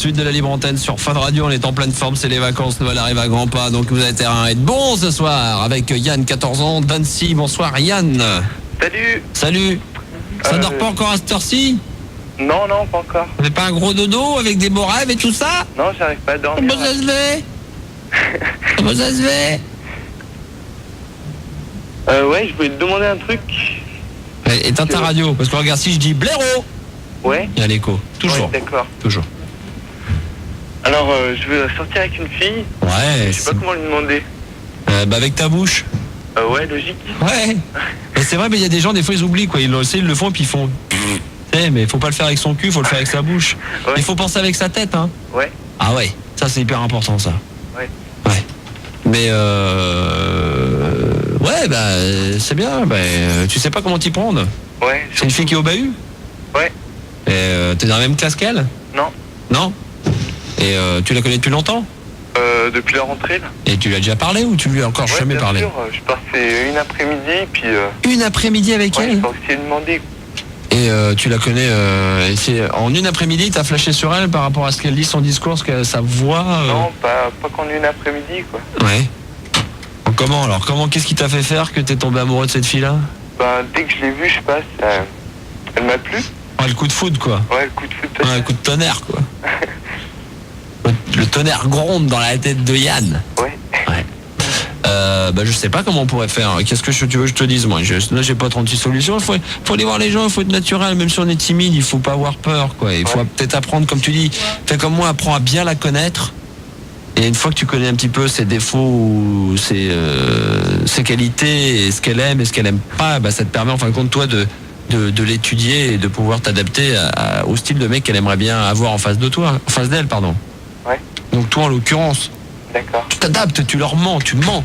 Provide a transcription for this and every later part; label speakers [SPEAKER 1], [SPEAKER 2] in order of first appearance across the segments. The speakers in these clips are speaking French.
[SPEAKER 1] Suite de la libre antenne sur Fun Radio, on est en pleine forme, c'est les vacances, Noël arrive à grands pas, donc vous avez intérêt à être bon ce soir avec Yann, 14 ans, d'Annecy. Bonsoir Yann.
[SPEAKER 2] Salut.
[SPEAKER 1] Salut. Ça dort pas encore à cette heure-ci?
[SPEAKER 2] Non, pas encore.
[SPEAKER 1] Vous n'avez pas un gros dodo avec des beaux rêves et tout ça?
[SPEAKER 2] Non, j'arrive pas à dormir.
[SPEAKER 1] Comment ça se fait? Comment ça se fait?
[SPEAKER 2] Ouais, je voulais te demander un truc.
[SPEAKER 1] Éteins ta radio, parce que regarde, si je dis blaireau,
[SPEAKER 2] Ouais.
[SPEAKER 1] il y a l'écho. Toujours.
[SPEAKER 2] Ouais, d'accord.
[SPEAKER 1] Toujours.
[SPEAKER 2] Alors, je veux sortir avec une fille.
[SPEAKER 1] Ouais.
[SPEAKER 2] Je sais pas comment lui demander.
[SPEAKER 1] Bah avec ta bouche.
[SPEAKER 2] Ouais, logique.
[SPEAKER 1] Ouais. Mais c'est vrai, mais il y a des gens, des fois, ils oublient, quoi. Ils le font, puis ils font. Mais faut pas le faire avec son cul, faut le faire avec sa bouche.
[SPEAKER 2] Ouais.
[SPEAKER 1] Il faut penser avec sa tête, hein.
[SPEAKER 2] Ouais.
[SPEAKER 1] Ah ouais, ça c'est hyper important, ça.
[SPEAKER 2] Ouais.
[SPEAKER 1] Ouais. Mais ouais, bah c'est bien. Bah, tu sais pas comment t'y prendre.
[SPEAKER 2] Ouais.
[SPEAKER 1] C'est une fille qui est au bahut.
[SPEAKER 2] Ouais.
[SPEAKER 1] Et t'es dans la même classe qu'elle?
[SPEAKER 2] Non.
[SPEAKER 1] Non. Et tu la connais depuis longtemps?
[SPEAKER 2] Depuis la rentrée, là.
[SPEAKER 1] Et tu lui as déjà parlé ou tu lui as encore jamais
[SPEAKER 2] bien
[SPEAKER 1] parlé?
[SPEAKER 2] sûr, je passais une après-midi, puis...
[SPEAKER 1] Une après-midi avec
[SPEAKER 2] ouais,
[SPEAKER 1] elle?
[SPEAKER 2] je pensais lui demander.
[SPEAKER 1] Et tu la connais, et en une après-midi, t'as flashé sur elle par rapport à ce qu'elle dit, son discours, sa voix
[SPEAKER 2] Non, pas qu'en une après-midi, quoi.
[SPEAKER 1] Ouais. Comment alors? Qu'est-ce qui t'a fait faire que t'es tombé amoureux de cette fille-là?
[SPEAKER 2] Bah, dès que je l'ai vue, je passe, elle m'a plu.
[SPEAKER 1] Ouais, le coup de foudre, quoi.
[SPEAKER 2] Ouais, le coup de foot.
[SPEAKER 1] Ouais, le coup de tonnerre, quoi. Le tonnerre gronde dans la tête de Yann.
[SPEAKER 2] Ouais.
[SPEAKER 1] Ouais. Bah je sais pas comment on pourrait faire. Qu'est-ce que tu veux que je te dise, moi? Là j'ai pas 36 solutions. Faut aller voir les gens, il faut être naturel. Même si on est timide, il faut pas avoir peur, quoi. Il faut peut-être apprendre, comme tu dis, fais comme moi, apprends à bien la connaître. Et une fois que tu connais un petit peu ses défauts ou ses qualités et ce qu'elle aime et ce qu'elle aime pas, bah ça te permet en fin de compte toi de l'étudier et de pouvoir t'adapter au style de mec qu'elle aimerait bien avoir en face d'elle, pardon.
[SPEAKER 2] Ouais.
[SPEAKER 1] Donc toi en l'occurrence,
[SPEAKER 2] D'accord.
[SPEAKER 1] tu t'adaptes, tu leur mens, tu mens.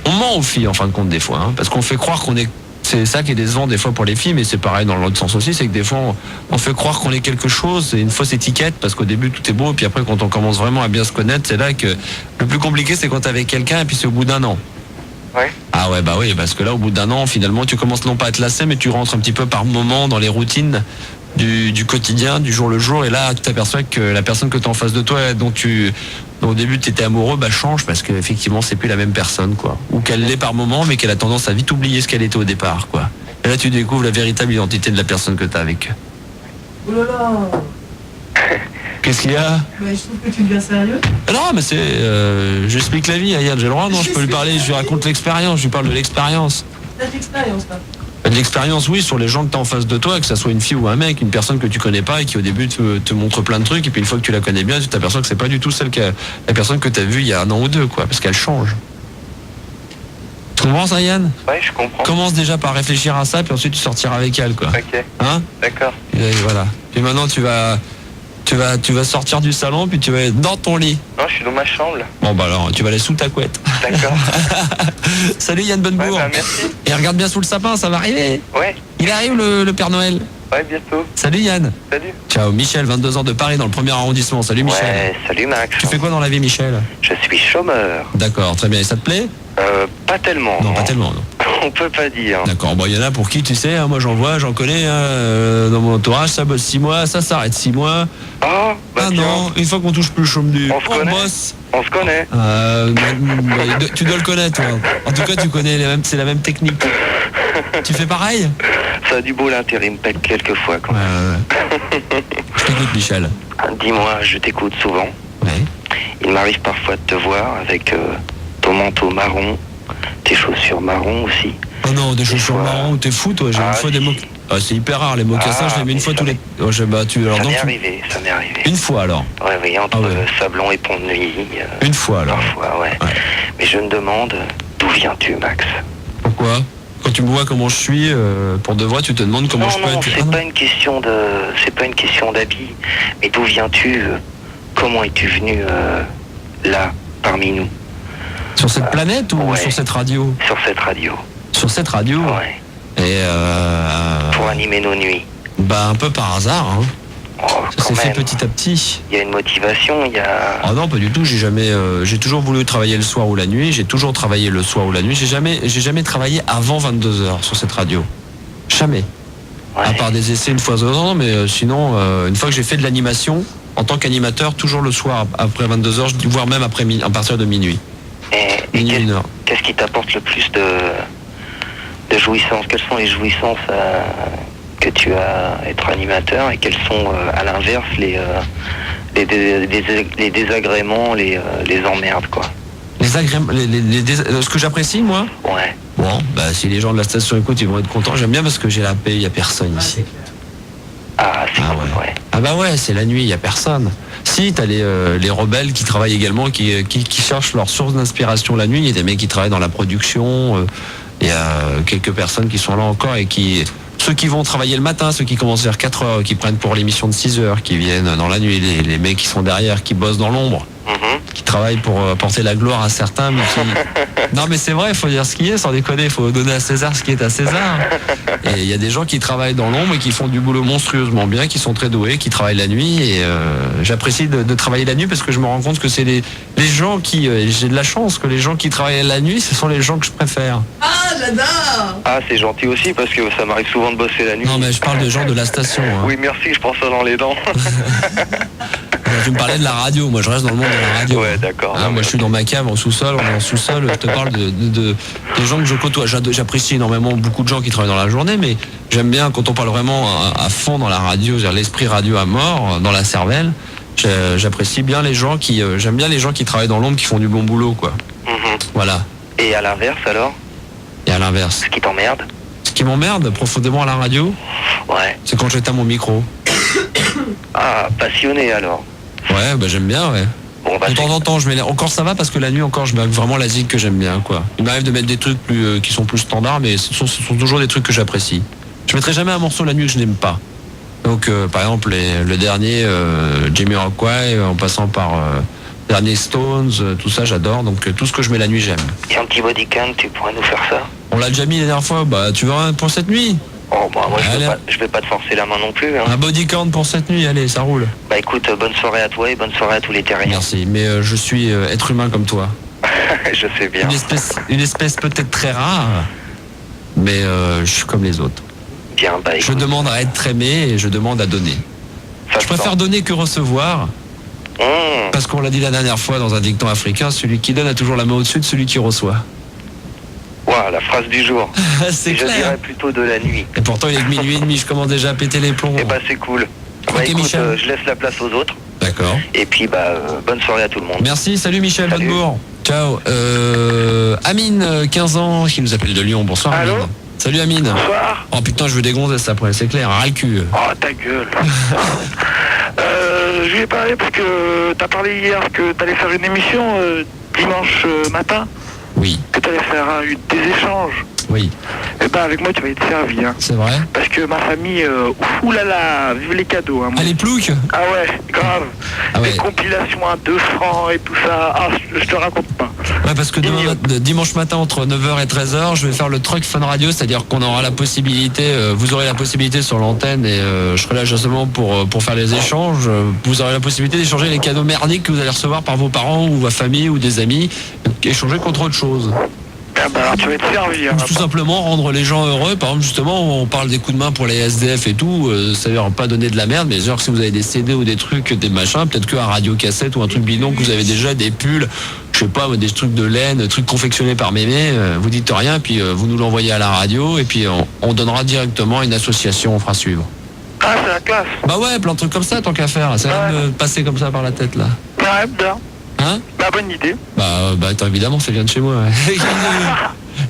[SPEAKER 1] On ment aux filles en fin de compte des fois, hein, parce qu'on fait croire qu'on est... C'est ça qui est décevant des fois pour les filles, mais c'est pareil dans l'autre sens aussi, c'est que des fois on fait croire qu'on est quelque chose, c'est une fausse étiquette, parce qu'au début tout est beau, et puis après quand on commence vraiment à bien se connaître, c'est là que le plus compliqué c'est quand t'es avec quelqu'un, et puis c'est au bout d'un an.
[SPEAKER 2] Ouais.
[SPEAKER 1] Ah ouais, bah oui, parce que là au bout d'un an, finalement tu commences non pas à te lasser, mais tu rentres un petit peu par moment dans les routines du quotidien, du jour le jour, et là tu t'aperçois que la personne que tu as en face de toi, dont au début tu étais amoureux, bah change, parce qu'effectivement c'est plus la même personne, quoi. Ou qu'elle l'est par moment, mais qu'elle a tendance à vite oublier ce qu'elle était au départ, quoi. Et là tu découvres la véritable identité de la personne que tu as avec.
[SPEAKER 3] Oh là là.
[SPEAKER 1] Qu'est-ce qu'il y a?
[SPEAKER 3] Mais je trouve que tu deviens sérieux.
[SPEAKER 1] Non, mais j'explique la vie, Yann, j'ai le droit, non? Je peux lui parler, je lui raconte l'expérience, je lui parle de l'expérience.
[SPEAKER 3] T'as de l'expérience, là.
[SPEAKER 1] De l'expérience, oui, sur les gens que tu as en face de toi, que ça soit une fille ou un mec, une personne que tu connais pas et qui au début te montre plein de trucs, et puis une fois que tu la connais bien, tu t'aperçois que c'est pas du tout la personne que tu as vue il y a un an ou deux, quoi, parce qu'elle change. Tu comprends ça, Yann?
[SPEAKER 2] Ouais, je comprends.
[SPEAKER 1] Commence déjà par réfléchir à ça, puis ensuite tu sortiras avec elle, quoi.
[SPEAKER 2] Ok.
[SPEAKER 1] Hein?
[SPEAKER 2] D'accord.
[SPEAKER 1] Et voilà. Puis maintenant tu vas sortir du salon, puis tu vas être dans ton lit.
[SPEAKER 2] Non, je suis dans ma chambre, là.
[SPEAKER 1] Bon bah alors, tu vas aller sous ta couette.
[SPEAKER 2] D'accord.
[SPEAKER 1] Salut Yann Bonnebourg.
[SPEAKER 2] Ouais, bah, merci.
[SPEAKER 1] Et regarde bien sous le sapin, ça va arriver.
[SPEAKER 2] Ouais.
[SPEAKER 1] Il arrive le Père Noël.
[SPEAKER 2] Ouais, bientôt.
[SPEAKER 1] Salut Yann.
[SPEAKER 2] Salut.
[SPEAKER 1] Ciao, Michel, 22 ans de Paris, dans le premier arrondissement. Salut Michel.
[SPEAKER 4] Ouais, salut Max.
[SPEAKER 1] Tu fais quoi dans la vie, Michel?
[SPEAKER 4] Je suis chômeur.
[SPEAKER 1] D'accord, très bien. Et ça te plaît?
[SPEAKER 4] Pas tellement.
[SPEAKER 1] Non, pas tellement, non.
[SPEAKER 4] On peut pas dire.
[SPEAKER 1] D'accord, bon, il y en a pour qui, tu sais, hein, moi j'en vois, j'en connais, hein, dans mon entourage, ça bosse 6 mois, ça s'arrête 6 mois.
[SPEAKER 4] Ah, bah
[SPEAKER 1] Ah
[SPEAKER 4] tiens.
[SPEAKER 1] non, une fois qu'on touche plus le chaume du...
[SPEAKER 4] On se connaît.
[SPEAKER 1] bosse.
[SPEAKER 4] On se connaît.
[SPEAKER 1] Tu dois le connaître, toi. En tout cas, tu connais c'est la même technique. Tu fais pareil?
[SPEAKER 4] Ça a du beau l'intérim, pète quelques fois quand même.
[SPEAKER 1] Je t'écoute, Michel.
[SPEAKER 4] Dis-moi, je t'écoute souvent.
[SPEAKER 1] Ouais.
[SPEAKER 4] Il m'arrive parfois de te voir avec ton manteau marron, tes chaussures marron aussi.
[SPEAKER 1] Oh non, des chaussures
[SPEAKER 4] fois-
[SPEAKER 1] marron, t'es fou, toi. J'ai une fois
[SPEAKER 4] si.
[SPEAKER 1] des mocassins. Ah, c'est hyper rare, les mocassins, je les mets une
[SPEAKER 4] mais
[SPEAKER 1] fois
[SPEAKER 4] ça
[SPEAKER 1] tous les... Oh,
[SPEAKER 4] Ça m'est arrivé.
[SPEAKER 1] Une fois, alors.
[SPEAKER 4] Ouais, entre
[SPEAKER 1] Ah ouais.
[SPEAKER 4] Sablon et Pont de Neuilly.
[SPEAKER 1] Une fois, alors.
[SPEAKER 4] Parfois, ouais.
[SPEAKER 1] Ouais.
[SPEAKER 4] Mais je me demande, d'où viens-tu, Max?
[SPEAKER 1] Pourquoi? Quand tu me vois comment je suis, pour de vrai, tu te demandes comment
[SPEAKER 4] Non,
[SPEAKER 1] je peux
[SPEAKER 4] non,
[SPEAKER 1] être...
[SPEAKER 4] c'est pas une question d'habit. Mais d'où viens-tu? Comment es-tu venu là, parmi nous?
[SPEAKER 1] Sur cette planète ou
[SPEAKER 4] ouais.
[SPEAKER 1] sur cette radio?
[SPEAKER 4] Sur cette radio.
[SPEAKER 1] Sur cette radio?
[SPEAKER 4] Ouais.
[SPEAKER 1] Et
[SPEAKER 4] Pour animer nos nuits.
[SPEAKER 1] bah un peu par hasard, hein.
[SPEAKER 4] Oh,
[SPEAKER 1] Ça s'est
[SPEAKER 4] quand
[SPEAKER 1] fait
[SPEAKER 4] même.
[SPEAKER 1] petit à petit.
[SPEAKER 4] Il y a une motivation, il y a...
[SPEAKER 1] Ah non, pas du tout. J'ai toujours voulu travailler le soir ou la nuit. J'ai toujours travaillé le soir ou la nuit. J'ai jamais travaillé avant 22h sur cette radio. Jamais.
[SPEAKER 4] Ouais.
[SPEAKER 1] À part des essais une fois de temps, mais sinon, une fois que j'ai fait de l'animation, En tant qu'animateur, toujours le soir, après 22h, voire même après à partir de minuit.
[SPEAKER 4] Et
[SPEAKER 1] Minuit, 1h.
[SPEAKER 4] qu'est-ce qui t'apporte le plus de jouissance? Quelles sont les jouissances que tu as à être animateur et quels sont à l'inverse les désagréments, les emmerdes, quoi?
[SPEAKER 1] Les agréments, ce que j'apprécie, moi.
[SPEAKER 4] Ouais.
[SPEAKER 1] Bon, bah si les gens de la station écoutent, ils vont être contents. J'aime bien parce que j'ai la paix, il y a personne ici.
[SPEAKER 4] Ah, c'est
[SPEAKER 1] Ah
[SPEAKER 4] cool,
[SPEAKER 1] ouais.
[SPEAKER 4] ouais.
[SPEAKER 1] Ah bah ouais, c'est la nuit, il y a personne. Si, t'as les rebelles qui travaillent également, qui cherchent leur source d'inspiration la nuit. Il y a des mecs qui travaillent dans la production. Il y a quelques personnes qui sont là encore et ceux qui vont travailler le matin, ceux qui commencent vers 4h, qui prennent pour l'émission de 6h, qui viennent dans la nuit, les mecs qui sont derrière, qui bossent dans l'ombre, qui travaillent pour apporter la gloire à certains, mais qui... Non mais c'est vrai, il faut dire ce qui est, sans déconner, il faut donner à César ce qui est à César. Et il y a des gens qui travaillent dans l'ombre et qui font du boulot monstrueusement bien, qui sont très doués, qui travaillent la nuit, et j'apprécie de travailler la nuit parce que je me rends compte que c'est les gens qui... j'ai de la chance que les gens qui travaillent la nuit, ce sont les gens que je préfère.
[SPEAKER 3] Ah, j'adore.
[SPEAKER 4] Ah, c'est gentil aussi parce que ça m'arrive souvent de bosser la nuit.
[SPEAKER 1] Non mais je parle de gens de la station. Hein.
[SPEAKER 4] Oui, merci, je prends ça dans les dents.
[SPEAKER 1] Tu me parlais de la radio, moi je reste dans le monde de la radio.
[SPEAKER 4] Ouais, d'accord.
[SPEAKER 1] Ah, moi je suis dans ma cave en sous-sol, on est en sous-sol, je te parle des gens que je côtoie. J'apprécie énormément beaucoup de gens qui travaillent dans la journée, mais j'aime bien quand on parle vraiment à fond dans la radio, c'est-à-dire l'esprit radio à mort, dans la cervelle. J'apprécie bien les gens j'aime bien les gens qui travaillent dans l'ombre, qui font du bon boulot, quoi. Voilà.
[SPEAKER 4] Et à l'inverse alors?
[SPEAKER 1] Et à l'inverse.
[SPEAKER 4] Ce qui t'emmerde?
[SPEAKER 1] Ce qui m'emmerde profondément à la radio,
[SPEAKER 4] Ouais.
[SPEAKER 1] c'est quand j'éteins mon micro.
[SPEAKER 4] Ah, passionné alors.
[SPEAKER 1] Ouais, bah j'aime bien, ouais.
[SPEAKER 4] Bon, bah,
[SPEAKER 1] De temps en temps, je mets encore ça va parce que la nuit encore, je mets vraiment la zig que j'aime bien, quoi. Il m'arrive de mettre des trucs qui sont plus standards, mais ce sont toujours des trucs que j'apprécie. Je mettrai jamais un morceau la nuit que je n'aime pas. Donc, par exemple, le dernier Jamiroquai, en passant par dernier Stones, tout ça, j'adore. Donc, tout ce que je mets la nuit, j'aime.
[SPEAKER 4] Et un petit body count, tu pourrais nous faire ça?
[SPEAKER 1] On l'a déjà mis la dernière fois. Bah, tu verras pour cette nuit.
[SPEAKER 4] Oh, bah, moi,
[SPEAKER 1] Allez.
[SPEAKER 4] je vais pas te forcer la main non plus. Hein.
[SPEAKER 1] Un body count pour cette nuit. Allez, ça roule.
[SPEAKER 4] Bah, écoute, bonne soirée à toi et bonne soirée à tous les terriens.
[SPEAKER 1] Merci. Mais je suis être humain comme toi.
[SPEAKER 4] Je sais bien.
[SPEAKER 1] Une espèce peut-être très rare, mais je suis comme les autres.
[SPEAKER 4] Bien, bah,
[SPEAKER 1] Je
[SPEAKER 4] écoute,
[SPEAKER 1] demande à être aimé et je demande à donner.
[SPEAKER 4] ça
[SPEAKER 1] Je
[SPEAKER 4] se
[SPEAKER 1] préfère
[SPEAKER 4] sent.
[SPEAKER 1] donner que recevoir, parce qu'on l'a dit la dernière fois dans un dicton africain, celui qui donne a toujours la main au-dessus de celui qui reçoit.
[SPEAKER 4] Ouah, la phrase du jour.
[SPEAKER 1] C'est
[SPEAKER 4] Je dirais
[SPEAKER 1] clair.
[SPEAKER 4] plutôt de la nuit.
[SPEAKER 1] Et pourtant il est que minuit et demi, je commence déjà à péter les plombs.
[SPEAKER 4] Eh bah, c'est cool. Bah,
[SPEAKER 1] Ok,
[SPEAKER 4] écoute,
[SPEAKER 1] Michel.
[SPEAKER 4] je laisse la place aux autres.
[SPEAKER 1] D'accord.
[SPEAKER 4] Et puis, bah, bonne soirée à tout le monde.
[SPEAKER 1] Merci, salut Michel,
[SPEAKER 4] Salut.
[SPEAKER 1] bonne bourre. Ciao. Amine, 15 ans, qui nous appelle de Lyon. Bonsoir
[SPEAKER 5] Allô.
[SPEAKER 1] Amine. Salut Amine.
[SPEAKER 5] Bonsoir.
[SPEAKER 1] Oh putain, je veux des gonzesses après, c'est clair, ras le cul.
[SPEAKER 5] Oh, ta gueule. Je lui ai parlé parce que t'as parlé hier que t'allais faire une émission dimanche matin,
[SPEAKER 1] Oui,
[SPEAKER 5] que t'allais faire des échanges.
[SPEAKER 1] oui,
[SPEAKER 5] Et ben avec moi tu vas être servi, hein.
[SPEAKER 1] c'est vrai.
[SPEAKER 5] Parce que ma famille, oulala, vive les cadeaux, hein. moi.
[SPEAKER 1] Ah les ploucs.
[SPEAKER 5] Ah ouais, grave.
[SPEAKER 1] Ah ouais.
[SPEAKER 5] Des compilations à 2 francs et tout ça. Ah, je te raconte pas.
[SPEAKER 1] Ouais, parce que dimanche matin entre 9h et 13h, je vais faire le truc Fun Radio, c'est-à-dire qu'on aura la possibilité, vous aurez la possibilité sur l'antenne et je serai là justement pour faire les échanges. Vous aurez la possibilité d'échanger les cadeaux merdiques que vous allez recevoir par vos parents ou votre famille ou des amis, échanger contre autre chose.
[SPEAKER 5] Ah bah alors tu vas être servi, hein.
[SPEAKER 1] Ou tout simplement rendre les gens heureux. Par exemple, justement, on parle des coups de main pour les SDF et tout. Ça veut dire pas donner de la merde, mais genre si vous avez des CD ou des trucs, des machins, peut-être qu'un radio-cassette ou un truc bidon, que vous avez déjà des pulls, je sais pas, des trucs de laine, des trucs confectionnés par mémé, vous dites rien, puis vous nous l'envoyez à la radio et puis on donnera directement à une association, on fera suivre.
[SPEAKER 5] Ah, c'est la classe.
[SPEAKER 1] Bah ouais, plein de trucs comme ça, tant qu'à faire. Ça va me passer comme ça par la tête là.
[SPEAKER 5] Ouais, bien.
[SPEAKER 1] Hein?
[SPEAKER 5] Bah, bonne idée.
[SPEAKER 1] Bah attends, évidemment, ça vient de chez moi. Ouais.